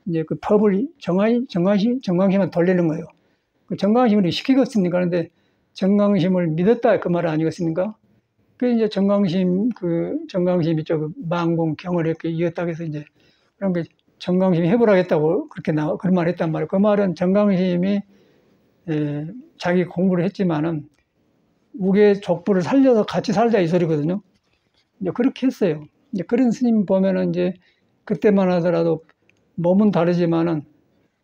이제 그 법을 정강심한테 돌리는 거예요. 그 정강심을 시키겠습니까? 그런데 정강심을 믿었다 그 말 아니겠습니까? 그 이제 정강심이 망공 경을 이렇게 이었다고 해서 이제, 그런 게 정강심이 해보라겠다고 그런 말 했단 말이에요. 그 말은 정강심이 자기 공부를 했지만은 우리의 족부를 살려서 같이 살자 이 소리거든요. 이제 그렇게 했어요. 이제 그런 스님 보면은 이제 그때만 하더라도 몸은 다르지만은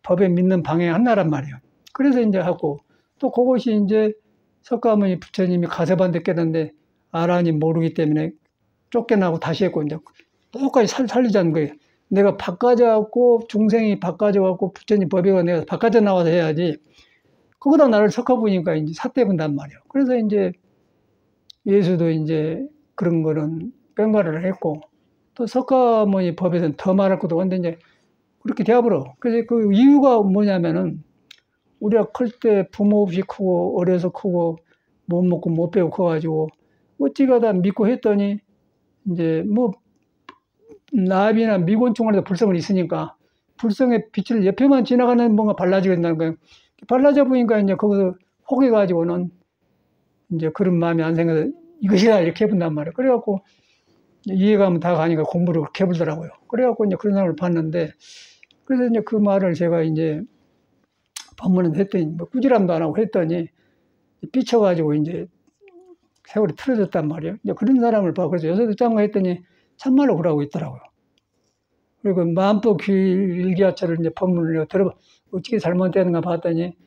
법에 믿는 방향이 하나란 말이에요. 그래서 이제 하고 또 그것이 이제 석가모니 부처님이 가세반대 깨는데 아란이 모르기 때문에 쫓겨나고 다시 했고 이제 똑같이 살리자는 거예요. 내가 바꿔져갖고 중생이 바꿔져갖고 부처님 법에가 내가 바꿔져 나와서 해야지. 그거다 나를 석가보니까 이제 삿대 본단 말이에요. 그래서 이제 예수도 이제 그런 거는 뺑말을 했고 또 석가모니 법에서는 더 말할 것도 없는데 이제 그렇게 되어버려. 그래서 그 이유가 뭐냐면은 우리가 클 때 부모 없이 크고 어려서 크고 못 먹고 못 배우고 커가지고 어찌가다 믿고 했더니 이제 뭐 나비나 미곤충 안에도 불성은 있으니까 불성의 빛을 옆에만 지나가는 뭔가 발라지게 된다는 거예요. 발라져 보니까 이제 거기서 혹해가지고는 이제 그런 마음이 안 생겨서 이것이다 이렇게 해본단 말이에요. 그래갖고 이해가면 다 가니까 공부를 그렇게 해보더라고요. 그래갖고 이제 그런 사람을 봤는데 그래서 이제 그 말을 제가 이제 법문을 했더니 뭐 꾸지람도 안 하고 했더니 삐쳐가지고 이제 세월이 틀어졌단 말이에요. 이제 그런 사람을 봐. 그래서 요새도 짠거 했더니 참말로 그러고 있더라고요. 그리고 마음법 규일 일기하차를 이제 법문을 들어봐 어떻게 잘못되는가 봤더니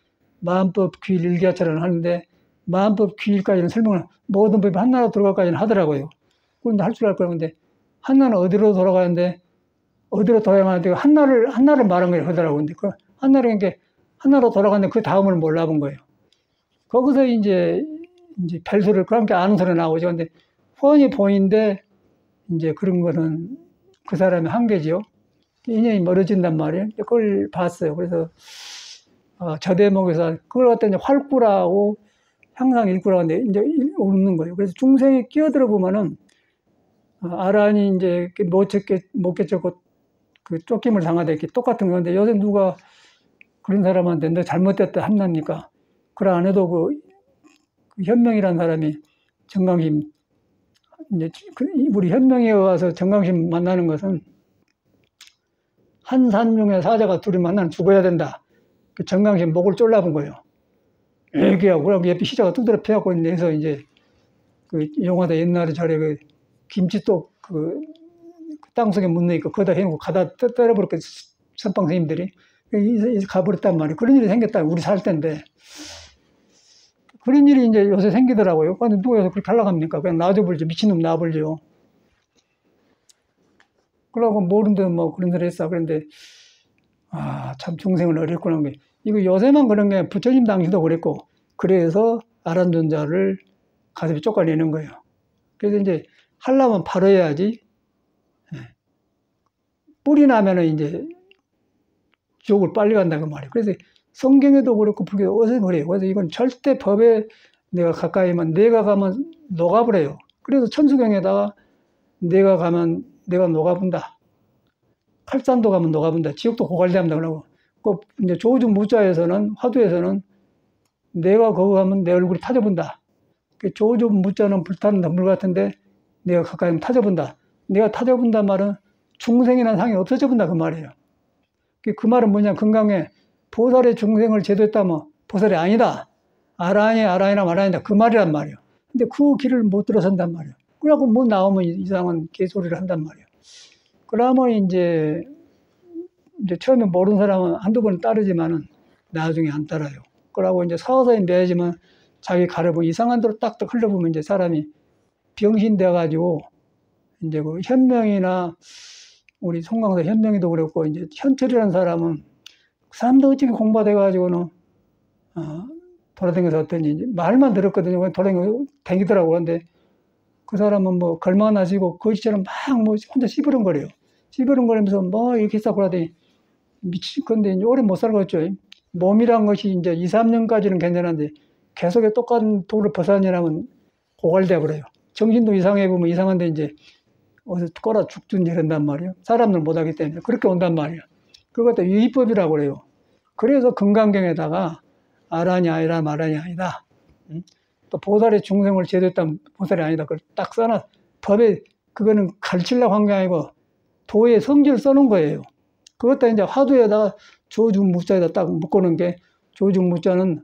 마음법 규일 일기하차를 하는데 마음법 규일까지는 설명을 모든 법이 한나라로 돌아가까지는 하더라고요. 그런데 할 줄 알 거는데 한나는 어디로 돌아가는데 어디로 돌아가는데 한나를 말한 거예요. 하더라고요. 근데 그 한나를 그러니까 한나로 돌아갔는데 그 다음을 몰라본 거예요. 거기서 이제 별소리를 그렇게 아는 소리 나오죠. 근데 훤히 보이는데 이제 그런 거는 그 사람의 한계지요. 인연이 멀어진단 말이에요. 그걸 봤어요. 그래서 저 대목에서 그걸 갖다 이제 활구라고 항상 읽구라고 하는데 이제 읽는 거예요. 그래서 중생이 끼어들어 보면은 아란이 이제 못 깨쳤고 그 쫓김을 당하다 이렇게 똑같은 건데 요새 누가 그런 사람한테 너 잘못됐다 한답니까? 그래 안 해도 그 현명이라는 사람이 정강심 이제 우리 현명에 와서 정강심 만나는 것은 한 산중에 사자가 둘이 만나면 죽어야 된다. 그 정강심 목을 졸라본 거예요. 애기하고 그러고 옆에 시자가 두드려 패갖고 내서 이제 그 영화도 옛날에 저래 그 김치떡 그 땅속에 묻으니까 거기다 해놓고 가다 때려버렸고 선방 선생님들이 가버렸단 말이에요. 그런 일이 생겼다. 우리 살 때인데. 그런 일이 이제 요새 생기더라고요. 근데 누가 여기서 그렇게 하려고 합니까? 그냥 놔줘버리죠. 미친놈 놔버리죠. 그러고 모르는데 뭐 그런 소리 했어. 그런데, 참 중생은 어렵구나. 이거 요새만 그런 게 부처님 당시도 그랬고, 그래서 아란존자를 가슴에 쫓아내는 거예요. 그래서 이제 하려면 바로 해야지. 뿌리 나면은 이제 지옥을 빨리 간다고 말이에요. 그래서 성경에도 그렇고 불교도 어디서 그래요. 그래서 이건 절대 법에 내가 가까이면 내가 가면 녹아버려요. 그래서 천수경에다가 내가 가면 내가 녹아본다. 칼산도 가면 녹아본다. 지옥도 고갈된다. 그러고 그 이제 조주 무자에서는 화두에서는 내가 거기 가면 내 얼굴이 타져본다. 그 조주 무자는 불타는 덤불 같은데 내가 가까이 하면 타져본다. 내가 타져본다 말은 중생이나 상이 없어져 본다 그 말이에요. 그 말은 뭐냐 건강에 보살의 중생을 제도했다면 보살이 아니다. 아란이나 마란이다. 그 말이란 말이에요. 근데 그 길을 못 들어선단 말이에요. 그래갖고 뭐 나오면 이상한 개소리를 한단 말이에요. 그러면 이제 처음에 모르는 사람은 한두 번 따르지만은 나중에 안 따라요. 그러고 이제 서서히 매지면 자기 가려보면 이상한 대로 딱딱 흘러보면 이제 사람이 병신돼가지고 이제 그 현명이나 우리 송강사 현명이도 그랬고 이제 현철이라는 사람은 그 사람도 어떻게 공부돼가지고는 돌아다녀서 어떠니 말만 들었거든요. 돌아다니더라고. 근데 그 사람은 뭐 걸망하시고 거지처럼 막 뭐 혼자 씨부름거려요. 씨부름거리면서 뭐 이렇게 했다고 하더니 미칠 건데 이제 오래 못 살겠죠. 몸이란 것이 이제 2, 3년까지는 괜찮은데 계속 똑같은 도를 벗어나려면 고갈돼 버려요. 정신도 이상해 보면 이상한데 이제 어디서 꼬라 죽든지 이런단 말이에요. 사람들 못하기 때문에 그렇게 온단 말이에요. 그것도 유의법이라고 그래요. 그래서 금강경에다가 아란이 아니라 마란이 아니다. 또 보살의 중생을 제도했다면 보살이 아니다. 그걸 딱 써놔. 법에 그거는 가르치려고 한 게 아니고 도의 성질을 써놓은 거예요. 그것도 이제 화두에다가 조중무자에다 딱 묶어놓은 게 조중무자는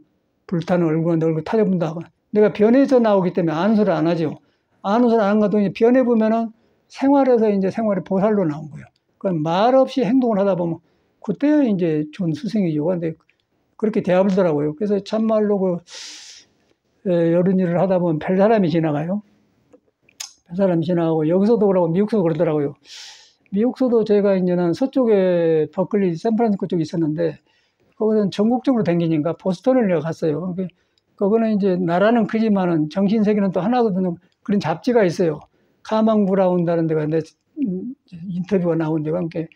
불타는 얼굴과 얼굴 타져본다. 내가 변해서 나오기 때문에 아는 소리 안 하죠. 아는 소리 안 가도 이제 변해보면은 생활에서 이제 생활의 보살로 나온 거예요. 그러니까 말 없이 행동을 하다 보면 그때 이제 좋은 스승이죠. 근데 그렇게 대하더라고요. 그래서 참말로 이런 일을 하다 보면 별 사람이 지나가요. 별 사람이 지나가고 여기서도 그러고 미국서도 그러더라고요. 미국서도 제가 이제는 서쪽에 버클리, 샌프란시스코 쪽에 있었는데 거기서는 전국적으로 댕기니까 보스턴을 내가 갔어요. 거기는 이제 나라는 크지만은 정신세계는 또 하나거든요. 그런 잡지가 있어요. 카만 브라운다는 데가 내 인터뷰가 나온 데가 함께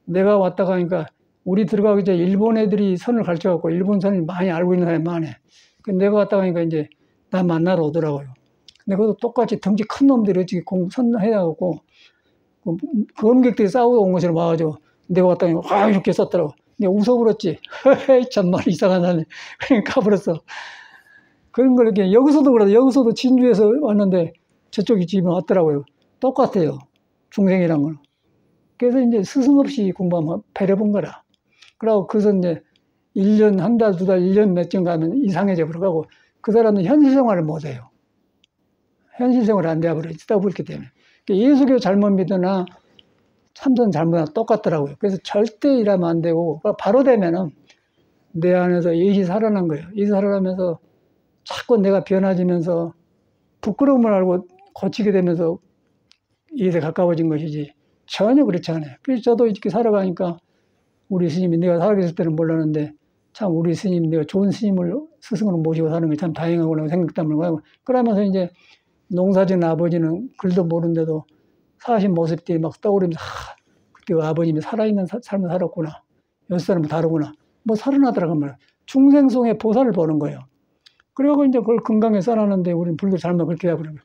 내가 왔다 가니까 우리 들어가기 전에 일본 애들이 선을 가르쳐갖고 일본 선을 많이 알고 있는 사람이 많아. 내가 왔다 가니까 이제 나 만나러 오더라고요. 근데 그것도 똑같이 덩치 큰 놈들이 어찌 선해갖고 검객들이 싸우고 온 것처럼 와가지고 내가 왔다 가니까 이렇게 썼더라고. 내가 웃어버렸지. 참말 이상한 사람이. 그냥 가버렸어. 그런 걸 이렇게 여기서도 그러다 여기서도 진주에서 왔는데 저쪽이 집에 왔더라고요. 똑같아요. 중생이란 건. 그래서 이제 스승 없이 공부하면 배려본 거라. 그러고 그래서 이제 1년, 한 달, 두 달, 1년 몇쯤 가면 이상해져 버려가고 그 사람은 현실 생활을 못 해요. 현실 생활을 안 돼버려. 있다 보기 때문에. 예수교 잘못 믿으나 참선 잘못하나 똑같더라고요. 그래서 절대 이러면 안 되고 바로 되면은 내 안에서 예시 살아난 거예요. 예시 살아나면서 자꾸 내가 변화지면서 부끄러움을 알고 고치게 되면서 예수에 가까워진 것이지 전혀 그렇지 않아요. 그래서 저도 이렇게 살아가니까 우리 스님이 내가 살아계실 때는 몰랐는데 참 우리 스님 내가 좋은 스님을 스승으로 모시고 사는 게 참 다행하구나 생각담을 하고 그러면서 이제 농사진 아버지는 글도 모르는데도 사신 모습들이 막 떠오르면서 그때 아버님이 살아있는 삶을 살았구나. 여섯 사람은 다르구나. 뭐 살아나더라고 말이야. 중생송의 보살을 보는 거예요. 그리고 이제 그걸 건강에 써놨는데 우리는 불교 잘못 그렇게 해버려요.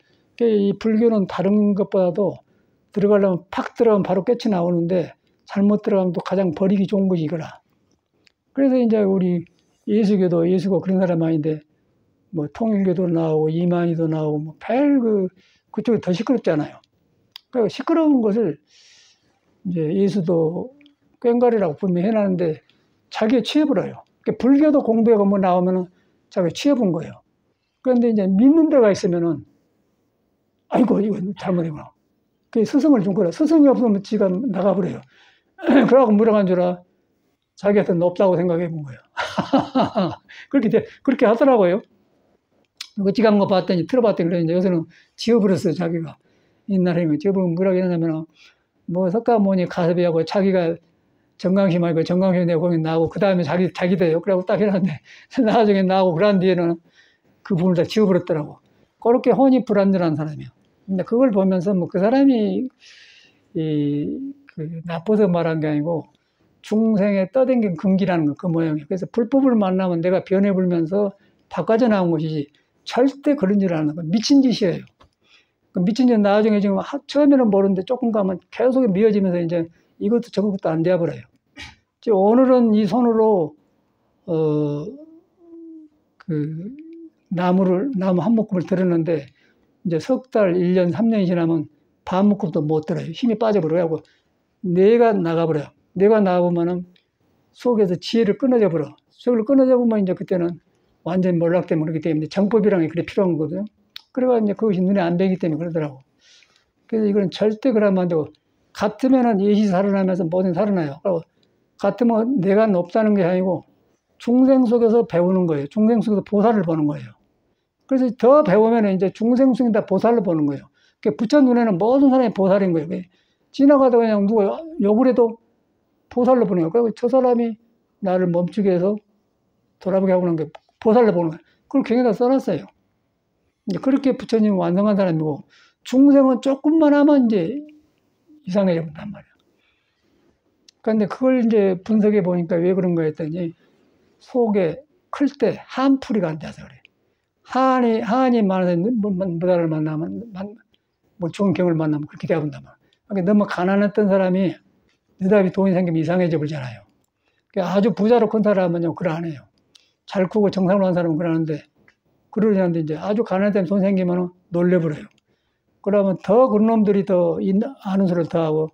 이 불교는 다른 것보다도 들어가려면 팍 들어가면 바로 깨치 나오는데 잘못 들어가면 또 가장 버리기 좋은 것이 이거라. 그래서 이제 우리 예수교도 예수가 그런 사람 아닌데 뭐 통일교도 나오고 이만희도 나오고 뭐 그쪽이 더 시끄럽잖아요. 그러니까 시끄러운 것을 이제 예수도 꽹과리라고 분명히 해놨는데 자기에 취해버려요. 그러니까 불교도 공부하고 뭐 나오면은 자기가 취해본 거예요. 그런데 이제 믿는 데가 있으면은 아이고 이거 잘못이구나. 그 스승을 준 거라. 스승이 없으면 지가 나가버려요. 그러고 물어간 줄 알아. 자기한테 높다고 생각해 본 거예요. 그렇게 하더라고요. 그 지간 거 봤더니, 들어봤더니, 그러는데 요새는 지워버렸어요, 자기가. 옛날에는 지워버리면 뭐라고 했냐면, 뭐, 석가모니 가섭이하고 자기가 정강심 말고 정강심 내고 거기 나오고, 그 다음에 자기 돼요. 그러고 딱 해놨는데, 나중에 나오고, 그런 뒤에는 그 부분을 다 지워버렸더라고. 그렇게 혼이 불안전한 사람이에요. 근데 그걸 보면서 뭐 그 사람이, 나빠서 말한 게 아니고, 중생에 떠댕긴 근기라는 거, 그 모양이에요. 그래서 불법을 만나면 내가 변해불면서 바꿔져 나온 것이지, 절대 그런 줄 아는 거 미친 짓이에요. 그 미친 짓 나중에 지금 처음에는 모르는데 조금 가면 계속 미어지면서 이제 이것도 저것도 안 되어버려요. 오늘은 이 손으로 나무 한 묶음을 들었는데 이제 석 달, 1년, 3년이 지나면 반 묶음도 못 들어요. 힘이 빠져버려요. 뇌가 나가버려요. 뇌가 나가보면은 속에서 지혜를 끊어져 버려. 속을 끊어져 보면 이제 그때는 완전히 몰락되면 그렇기 때문에 정법이라는 게 그래 필요한 거거든요. 그래가지고 이제 그것이 눈에 안 배기 때문에 그러더라고. 그래서 이거는 절대 그러면 안 되고, 같으면은 예시 살아나면서 뭐든 살아나요. 같으면 내가 높다는 게 아니고 중생 속에서 배우는 거예요. 중생 속에서 보살을 보는 거예요. 그래서 더 배우면 이제 중생 속에다 보살을 보는 거예요. 부처 눈에는 모든 사람이 보살인 거예요. 지나가다가 그냥 누가 욕을 해도 보살로 보는 거예요. 그리고 저 사람이 나를 멈추게 해서 돌아보게 하고 게 보살로 보는 거예요. 그걸 경에다 써놨어요. 이제 그렇게 부처님은 완성한 사람이고, 중생은 조금만 하면 이제 이상해져 본단 말이에요. 그런데 그걸 이제 분석해 보니까 왜 그런가 했더니, 속에 클 때 한풀이가 안 돼서 그래. 한이 많아서 무다를 만나면, 뭐 좋은 경을 만나면 그렇게 되어본단 말이에요. 그러니까 너무 가난했던 사람이 느닷없이 돈이 생기면 이상해져 버리잖아요. 아주 부자로 큰 사람은요, 그걸 안 해요. 잘 크고 정상으로 한 사람은 그러는데, 그러지 않는데 이제 아주 가난할 때 돈 생기면 놀래버려요. 그러면 더 그런 놈들이 더 아는 소리를 더 하고,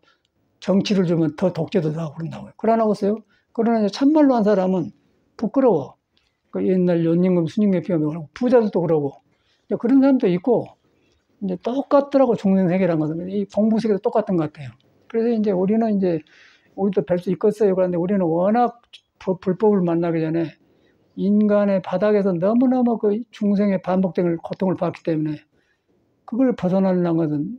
정치를 주면 더 독재도 더 하고 그런다고요. 그러나 보세요. 그러나 이제 참말로 한 사람은 부끄러워. 그 옛날 연임금, 순임금 비하면 부자들도 그러고 그런 사람도 있고 이제 똑같더라고. 중생 세계란 것은 이 공부 세계도 똑같은 것 같아요. 그래서 이제 우리는 이제 우리도 뵐 수 있겠어요. 그런데 우리는 워낙 불법을 만나기 전에 인간의 바닥에서 너무너무 그 중생의 반복된 고통을 받기 때문에 그걸 벗어나려는 것은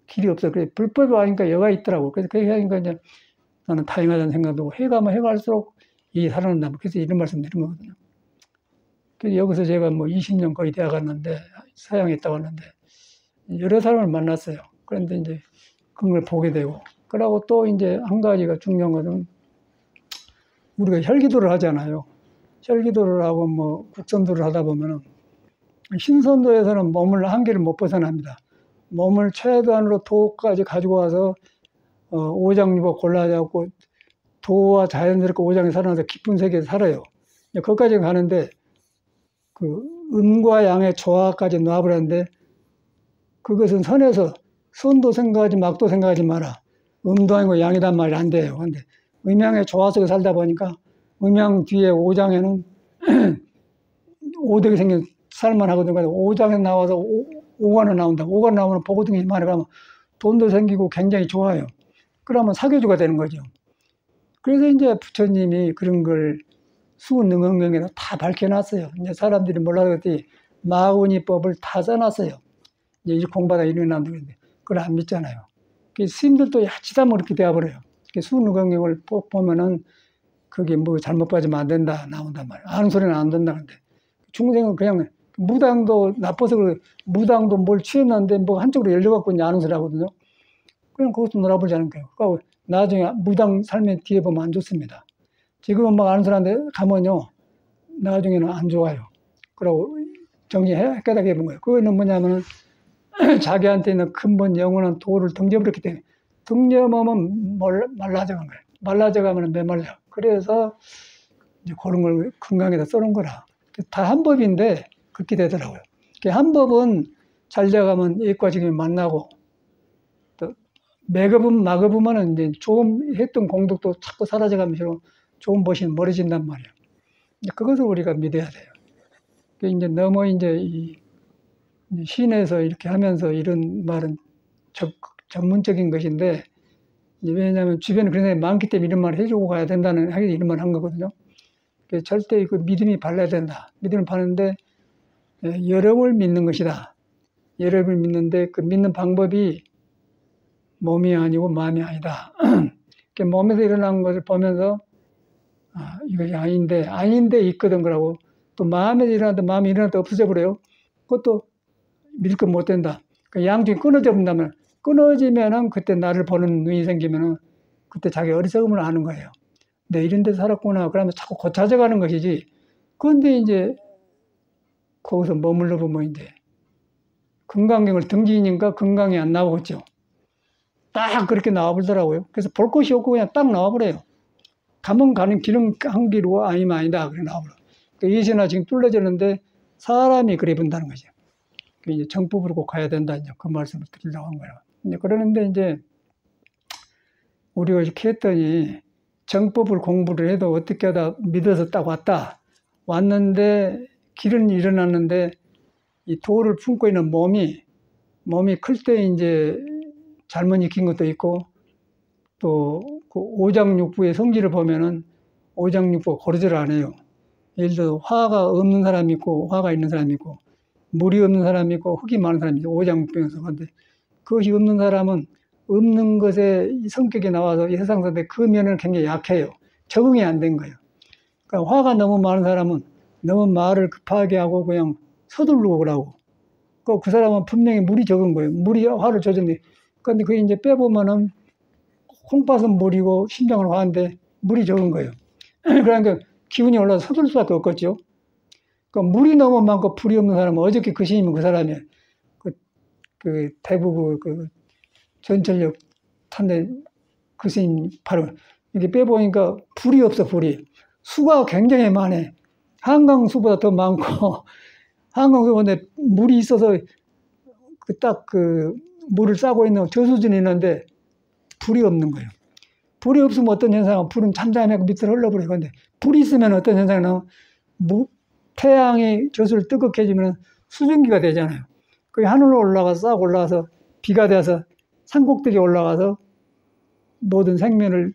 길이 없어요. 그래서 불법이 아니까 여가 있더라고. 그래서 그 얘기하니까 이제 나는 다행하다는 생각도 해가면 해갈수록 이 살아난다. 그래서 이런 말씀 드린 거거든요. 그래서 여기서 제가 뭐 20년 거의 대학 갔는데, 사양했다 왔는데, 여러 사람을 만났어요. 그런데 이제 그런 걸 보게 되고. 그러고 또 이제 한 가지가 중요한 것은 우리가 혈기도를 하잖아요. 혈기도를 하고 뭐 국선도를 하다 보면은 신선도에서는 몸을 한계를 못 벗어납니다. 몸을 최대한으로 도까지 가지고 와서 오장육부 골라잡고 도와 자연스럽게 오장에 살아나서 깊은 세계에 살아요. 거기까지 가는데 그 음과 양의 조화까지 놔버렸는데 그것은 선에서 선도 생각하지 막도 생각하지 마라. 음도 아니고 양이란 말이 안 돼요. 근데 음양의 조화 속에 살다 보니까 음양 뒤에 오장에는 오덕이 생긴 살만하거든요. 오장에 나와서 오관에 나온다. 오관 나오면 보고등이 많아가면 돈도 생기고 굉장히 좋아요. 그러면 사교주가 되는 거죠. 그래서 이제 부처님이 그런 걸 수능언경에서 다 밝혀놨어요. 이제 사람들이 몰라서 그랬더니 마운이법을 다 써놨어요. 이제 일 공부하다 이런 사람들인데 그걸 안 믿잖아요. 스님들도 야치다 그렇게 되어버려요. 수능언경을 보면은 그게 뭐 잘못 빠지면 안 된다 나온단 말이에요. 아는 소리는 안 된다는데 중생은 그냥 무당도 나빠서 그래. 무당도 뭘 취했는데 뭐 한쪽으로 열려갖고 이제 아는 소리 하거든요. 그냥 그것도 놀아보지 않은 거예요. 그러니까 나중에 무당 삶의 뒤에 보면 안 좋습니다. 지금은 막 아는 사람한테 가면요. 나중에는 안 좋아요. 그러고 정리해 깨닫게 해본 거예요. 그거는 뭐냐면은 자기한테 있는 근본 영원한 도를 등져버렸기 때문에 등져보면 말라져간 거예요. 말라져가면 메말려. 그래서 이제 그런 걸 건강에다 써놓은 거라. 다 한 법인데 그렇게 되더라고요. 한 법은 잘 돼가면 이익과 지금이 만나고 또 막업으면은 이제 좋은 했던 공덕도 자꾸 사라져가면서 좋은 보시는 멀어진단 말이에요. 그것을 우리가 믿어야 돼요. 이제 너무 이제 이 시내에서 이렇게 하면서 이런 말은 전문적인 것인데 왜냐하면 주변에 그런 사람이 많기 때문에 이런 말을 해주고 가야 된다는 하기 이런 말 한 거거든요. 절대 그 믿음이 발라야 된다. 믿음을 파는데 여러분을 믿는 것이다. 여러분을 믿는데 그 믿는 방법이 몸이 아니고 마음이 아니다. 몸에서 일어난 것을 보면서 이것이 아닌데 있거든 그러고 또 마음에서 일어났는데 마음이 일어났다 없어져 버려요. 그것도 믿을 것 못 된다. 양쪽이 끊어져 본다면 끊어지면은 그때 나를 보는 눈이 생기면은 그때 자기 어리석음을 아는 거예요. 내 이런 데서 살았구나. 그러면 자꾸 고쳐져가는 것이지. 그런데 이제 거기서 머물러 보면 이제 금강경을 등지니까 금강이 안 나오겠죠. 딱 그렇게 나와버리더라고요. 그래서 볼 것이 없고 그냥 딱 나와버려요. 가면 가는 길은 한 길이고 아니면 아니다. 그래 나와버려. 이시나 지금 뚫려졌는데 사람이 그래 본다는 거죠. 이제 정법으로 꼭 가야 된다. 이제 그 말씀을 드리려고 한 거예요. 이제 그러는데 이제 우리가 이렇게 했더니 정법을 공부를 해도 어떻게 하다 믿어서 딱 왔는데 길은 일어났는데 이 도를 품고 있는 몸이 클 때 이제 잘못 익힌 것도 있고 또 그 오장육부의 성질을 보면은 오장육부가 고르지를 않아요. 예를 들어 화가 없는 사람이 있고 화가 있는 사람이 있고 물이 없는 사람이 있고 흙이 많은 사람이 있고 오장육부에서 근데 그것이 없는 사람은 없는 것에 성격이 나와서 이 세상 사는데 그 면은 굉장히 약해요. 적응이 안 된 거예요. 그러니까 화가 너무 많은 사람은 너무 말을 급하게 하고 그냥 서두르고 그러고 그 사람은 분명히 물이 적은 거예요. 물이 화를 조절해. 그런데 그게 이제 빼보면은 콩팥은 물이고 심장은 화인데 물이 적은 거예요. 그러니까 기운이 올라서 서둘 수밖에 없겠죠. 그러니까 물이 너무 많고 불이 없는 사람은 어저께 그 스님은 그 사람이 그 대구 그 전철역 탄데 그 스님 바로 이렇게 빼보니까 불이 없어. 불이 수가 굉장히 많아. 한강수보다 더 많고 한강수보다 물이 있어서 딱 그 물을 싸고 있는 저수진이 있는데 불이 없는 거예요. 불이 없으면 어떤 현상은 불은 잠잠하고 밑으로 흘러버려요. 근데 불이 있으면 어떤 현상은 태양이 젖을 뜨겁게 해주면 수증기가 되잖아요. 그게 하늘로 올라가서 싹 올라가서 비가 돼서 산꼭대기에 올라가서 모든 생명을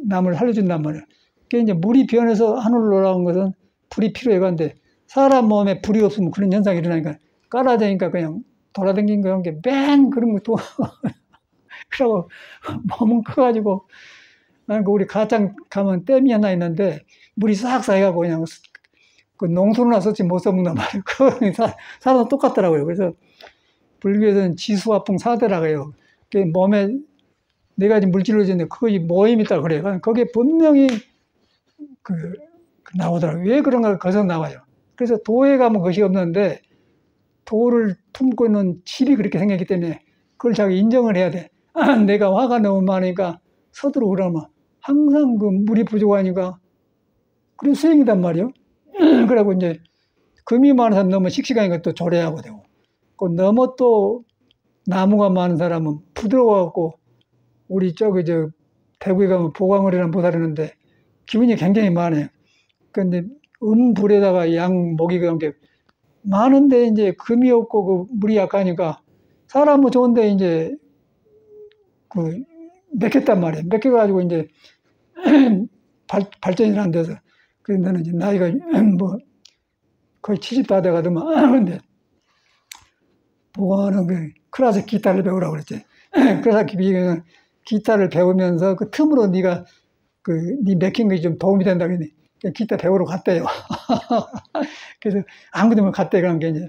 남을 살려준단 말이에요. 그게 이제 물이 변해서 하늘로 올라간 것은 불이 필요해 간데 사람 몸에 불이 없으면 그런 현상이 일어나니까 깔아대니까 그냥 돌아다닌 거한 게 맨 그런 거 또 그러고 몸은 커가지고 우리 가장 가면 댐이 하나 있는데 물이 싹 쌓여가고 그냥 그 농수로 나서지 못 써먹는 말이에요. 그거 사람 똑같더라고요. 그래서 불교에서는 지수화풍 4대라고 해요. 그 몸에 네 가지 물질로 있는데 그것이 모임이 있다고 그래요. 거기에 분명히 나오더라고요. 왜 그런가 거기서 나와요. 그래서 도에 가면 그것이 없는데 도를 품고 있는 칩이 그렇게 생겼기 때문에 그걸 자기 인정을 해야 돼. 내가 화가 너무 많으니까 서두르고 그러면 항상 그 물이 부족하니까 그런 수행이단 말이에요. 그러고 이제 금이 많은 사람 너무 씩씩하니까 또 조례하고 되고 너무 또 나무가 많은 사람은 부드러워갖고 우리 대구에 가면 보광을이라는 보살이는데 기분이 굉장히 많아요. 근데 음불에다가 양목이 그런 게 많은데 이제 금이 없고 그 물이 약하니까 사람은 좋은데 이제 맥혔단 말이에요. 맥혀가지고 이제 발전이 안 돼서 그래서 나는 이제 나이가 뭐 거의 70 다 돼가더만 근데 보고는 클래식 기타를 배우라고 그랬지. 그래서 기타를 배우면서 그 틈으로 네가 네 맥힌 것이 좀 도움이 된다 그러니 기타 배우러 갔대요. 그래서 아무데나 갔대 그런 게 이제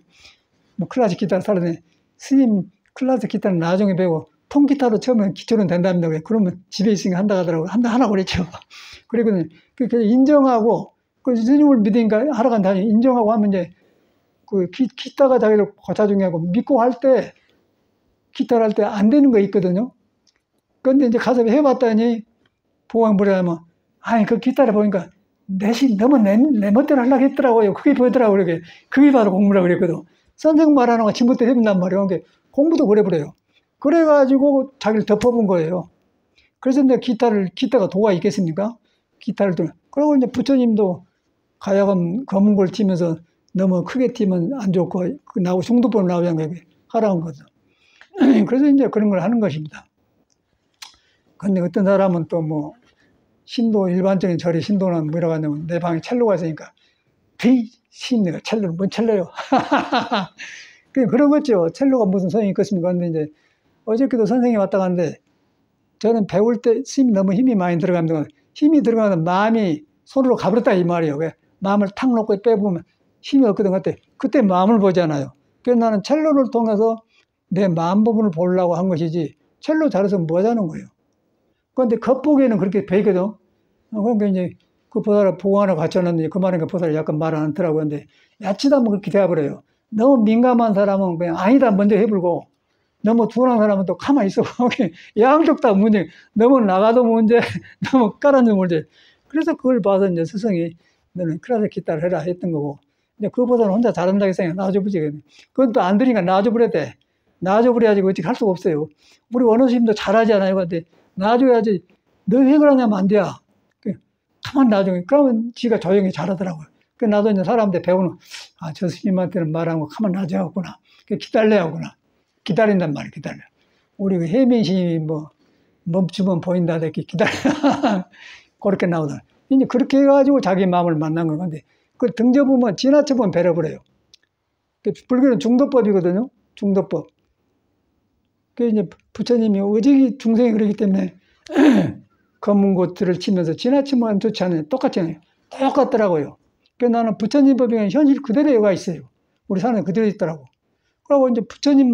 뭐 클래식 기타 사는데 스님 클래식 기타는 나중에 배우고 통기타로 처음에 기초는 된답니다. 그러면 집에 있으니까 한다 하더라고요. 하라고 그랬죠. 그리고 그래서 인정하고 그 스님을 믿으니까 하러 간다니 인정하고 하면 이제 기타가 자기를 고쳐주게 하고 믿고 할 때 기타를 할 때 안 되는 거 있거든요. 그런데 이제 가서 해봤더니 보강불에 하면 아니 그 기타를 보니까 너무 내 멋대로 하려고 했더라고요. 그게 보이더라고요. 그게 바로 공부라고 그랬거든. 선생 말하는 거 지금부터 해본단 말이에요. 공부도 그래버려요. 그래가지고 자기를 덮어본 거예요. 그래서 이제 기타가 도가 있겠습니까? 기타를 그러고 이제 부처님도 가야금 검은 걸 치면서 너무 크게 튀면 안 좋고 나오고 중도본을 나오자는 게 하라는 거죠. 그래서 이제 그런 걸 하는 것입니다. 근데 어떤 사람은 또 뭐 신도 일반적인 절이 신도는 뭐라고 하냐면 내 방에 첼로가 있으니까 신내가 첼로는 뭔 첼로요? 그런 거죠. 첼로가 무슨 소용이 있겠습니까? 근데 이제 어저께도 선생님이 왔다 갔는데 저는 배울 때 너무 힘이 많이 들어갑니다. 힘이 들어가면 마음이 손으로 가버렸다 이 말이에요. 마음을 탁 놓고 빼보면 힘이 없거든. 그때 마음을 보잖아요. 그래서 나는 첼로를 통해서 내 마음 부분을 보려고 한 것이지 첼로 잘해서 뭐 하자는 거예요. 그런데 겉보기에는 그렇게 보이거든. 그러니까 이제 그 보살을 보고 하나 갖춰놨는데 그 말이니까 보살이 약간 말 안 하더라고요. 근데 야치다 뭐 그렇게 돼버려요. 너무 민감한 사람은 그냥 아니다 먼저 해불고 너무 둔한 사람은 또 가만히 있어. 양쪽 다 문제. 너무 나가도 문제, 너무 깔아도 문제. 그래서 그걸 봐서 이제 스승이 너는 클래식 기타를 해라 했던 거고. 이제 그보다는 혼자 잘한다고 했으니까 놔줘보지. 그건 또 안 되니까 놔줘버려야 돼. 놔줘버려야지 어떻게 할 수가 없어요. 우리 원어스님도 잘하잖아요. 근데 놔줘야지. 너 왜 그러냐면 안 돼. 가만 놔줘. 그러면 지가 조용히 잘하더라고요. 나도 이제 사람한테 배우는, 저 스님한테는 말하고 가만 놔줘야구나. 기다려야 하구나. 기다린단 말이에요. 기다려. 우리 혜민신이 뭐 멈추면 보인다 이렇게 기다려. 그렇게 나오더라. 이제 그렇게 해가지고 자기 마음을 만난 건데 그 등져보면 지나쳐보면 배려버려요. 불교는 중도법이거든요. 중도법. 그 이제 부처님이 오직이 중생이 그러기 때문에 검은 고트를 치면서 지나치면 좋지 않아요. 똑같잖아요. 똑같더라고요. 그래서 나는 부처님 법이 현실 그대로가 있어요. 우리 사는 그대로 있더라고. 그리고 이제 부처님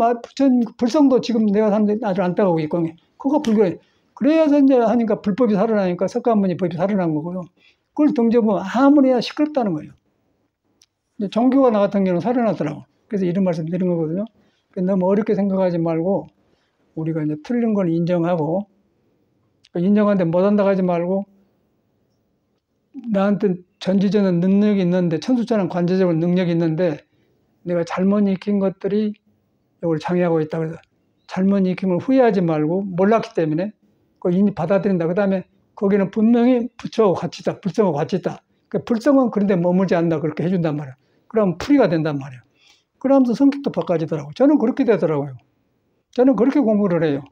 불성도 지금 내가 사는데 아주 안 따가고 있고, 그거 불교에. 그래서 이제 하니까 불법이 살아나니까 석가모니 법이 살아난 거고요. 그걸 등져보면 아무리 시끄럽다는 거예요. 이제 종교가 나 같은 경우는 살아나더라고. 그래서 이런 말씀 드린 거거든요. 너무 어렵게 생각하지 말고, 우리가 이제 틀린 걸 인정하고, 인정하는데 못한다고 하지 말고, 나한테 전지전은 능력이 있는데, 천수처럼 관제적으로 능력이 있는데, 내가 잘못 익힌 것들이 이걸 장애하고 있다. 그래서 잘못 익힌 걸 후회하지 말고 몰랐기 때문에 그걸 이미 받아들인다. 그 다음에 거기는 분명히 부처하고 같이 있다. 불성하고 같이 있다. 불성은 그런데 머물지 않는다. 그렇게 해준단 말이에요. 그럼 풀이가 된단 말이에요. 그러면서 성격도 바꿔지더라고요. 저는 그렇게 되더라고요. 저는 그렇게 공부를 해요.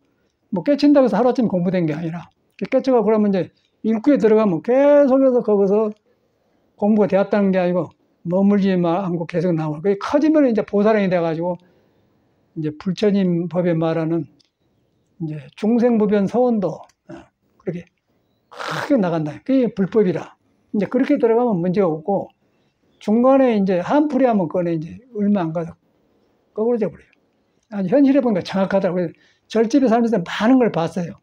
뭐 깨친다고 해서 하루아침에 공부된 게 아니라, 깨쳐가 그러면 이제 일구에 들어가면 계속해서 거기서 공부가 되었다는 게 아니고 머물지만 않고 계속 나오고, 그게 커지면 이제 보살행이 돼가지고 이제 불처님 법에 말하는 이제 중생부변 서원도 그렇게 크게 나간다. 그게 불법이라. 이제 그렇게 들어가면 문제가 없고, 중간에 이제 한풀이 하면 그거는 이제 얼마 안 가서 꺼부러져 버려요. 아니, 현실에 보니까 정확하더라고요. 절집에 살면서 많은 걸 봤어요.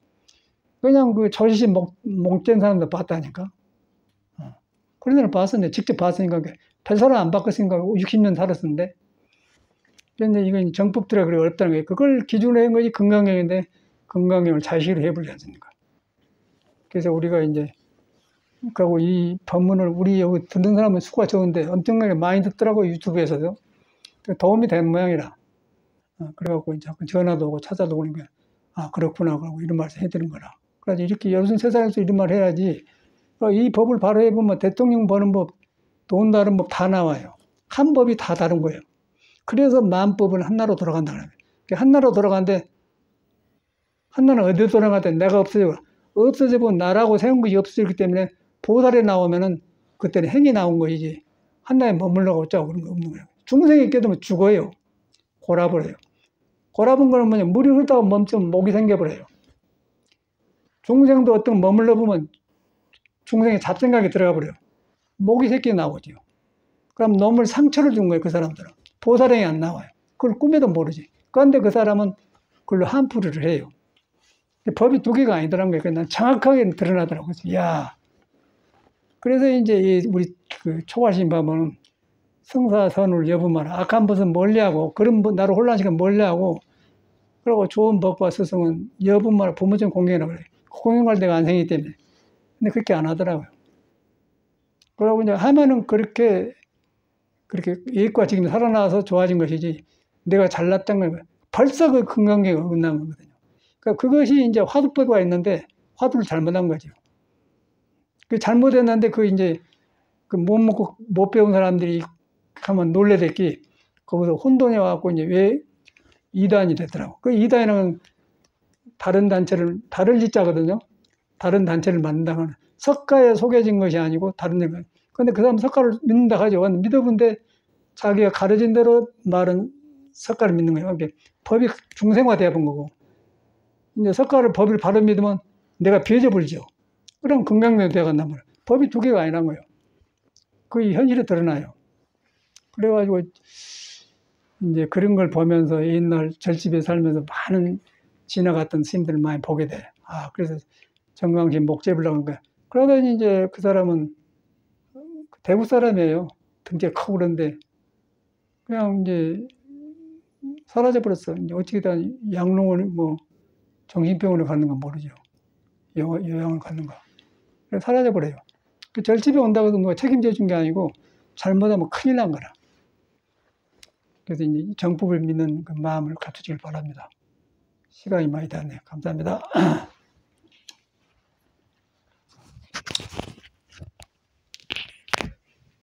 그냥 그 조시시 목된 사람도 봤다니까. 그런 사람 봤었는데, 직접 봤으니까, 별사람 안 바꿨으니까 60년 살았었는데. 그런데 이건 정법들이 그래 어렵다는 거예요. 그걸 기준으로 한 것이 건강경인데, 건강경을 자식으로 해버리지 않습니까? 그래서 우리가 이제, 그리고 이 법문을 우리 여기 듣는 사람은 수가 적은데 엄청나게 많이 듣더라고요. 유튜브에서도. 도움이 된 모양이라. 그래갖고 이제 전화도 오고 찾아도 오니까, 아, 그렇구나. 그러고 이런 말씀 해드린 거라. 그래서 이렇게 여러분 세상에서 이런 말 해야지. 이 법을 바로 해보면 대통령 버는 법, 돈 다른 법 다 나와요. 한 법이 다 다른 거예요. 그래서 만법은 한나라로 돌아간다. 한나라로 돌아가는데, 한나라는 어디로 돌아가는데 내가 없어지고 나라고 세운 것이 없어지기 때문에 보살에 나오면은 그때는 행이 나온 것이지. 한나라에 머물러고 어쩌고 그런 거 없는 거예요. 중생이 깨두면 죽어요. 골아버려요. 골아본 거는 뭐냐, 물이 흐르다가 멈추면 목이 생겨버려요. 중생도 어떤 머물러 보면 중생의 잡생각이 들어가 버려요. 목이 새끼 나오죠. 그럼 너무 상처를 준 거예요, 그 사람들은. 보살행이 안 나와요. 그걸 꿈에도 모르지. 그런데 그 사람은 그걸로 한풀이를 해요. 법이 두 개가 아니더라는 거예요. 난 정확하게 드러나더라고요. 야. 그래서 이제 우리 그 초가신 법은 성사선을 여부마라. 악한 법은 멀리하고, 그런 나를 혼란시켜 멀리하고, 그리고 좋은 법과 스승은 여부마라 부모적 공경이라고 그래요. 공경할 때가 안 생기기 때문에. 근데 그렇게 안 하더라고요. 그러고 이제 하면은 그렇게 이익과 지금 살아나와서 좋아진 것이지, 내가 잘났던 걸 벌써 그 건강계가 끝난 거거든요. 그러니까 그것이 이제 화두법과 있는데, 화두를 잘못한 거죠. 그 잘못했는데, 그 이제 그 못 먹고 못 배운 사람들이 하면 놀래댔기, 거기서 혼돈이 와갖고 이제 왜 이단이 됐더라고. 그 이단이라는 다른 단체를, 다른 짓자거든요. 다른 단체를 만든다거나, 석가에 속여진 것이 아니고 다른 데가. 근데 그 사람 석가를 믿는다 하죠. 믿어본데 자기가 가르친 대로 말은 석가를 믿는 거예요. 그러니까 법이 중생화되어 본 거고. 이제 석가를 법을 바로 믿으면 내가 비해져버리죠. 그럼 건강대로 되어간단 말이에요. 법이 두 개가 아니란 거예요. 그게 현실에 드러나요. 그래가지고 이제 그런 걸 보면서 옛날 절집에 살면서 많은 지나갔던 스님들을 많이 보게 돼. 아, 그래서 정강심 목 잡으려고 한 거야. 그러더니 이제 그 사람은 대구 사람이에요. 등치가 크고 그런데 그냥 이제 사라져버렸어. 이제 어떻게든 양롱을 뭐 정신병원에 가는 건 모르죠. 요양을 가는 거. 그래서 사라져버려요. 그 절집에 온다고 해서 누가 책임져 준 게 아니고 잘못하면 큰일 난 거라. 그래서 이제 정법을 믿는 그 마음을 갖추시길 바랍니다. 시간이 많이 됐네요. 감사합니다.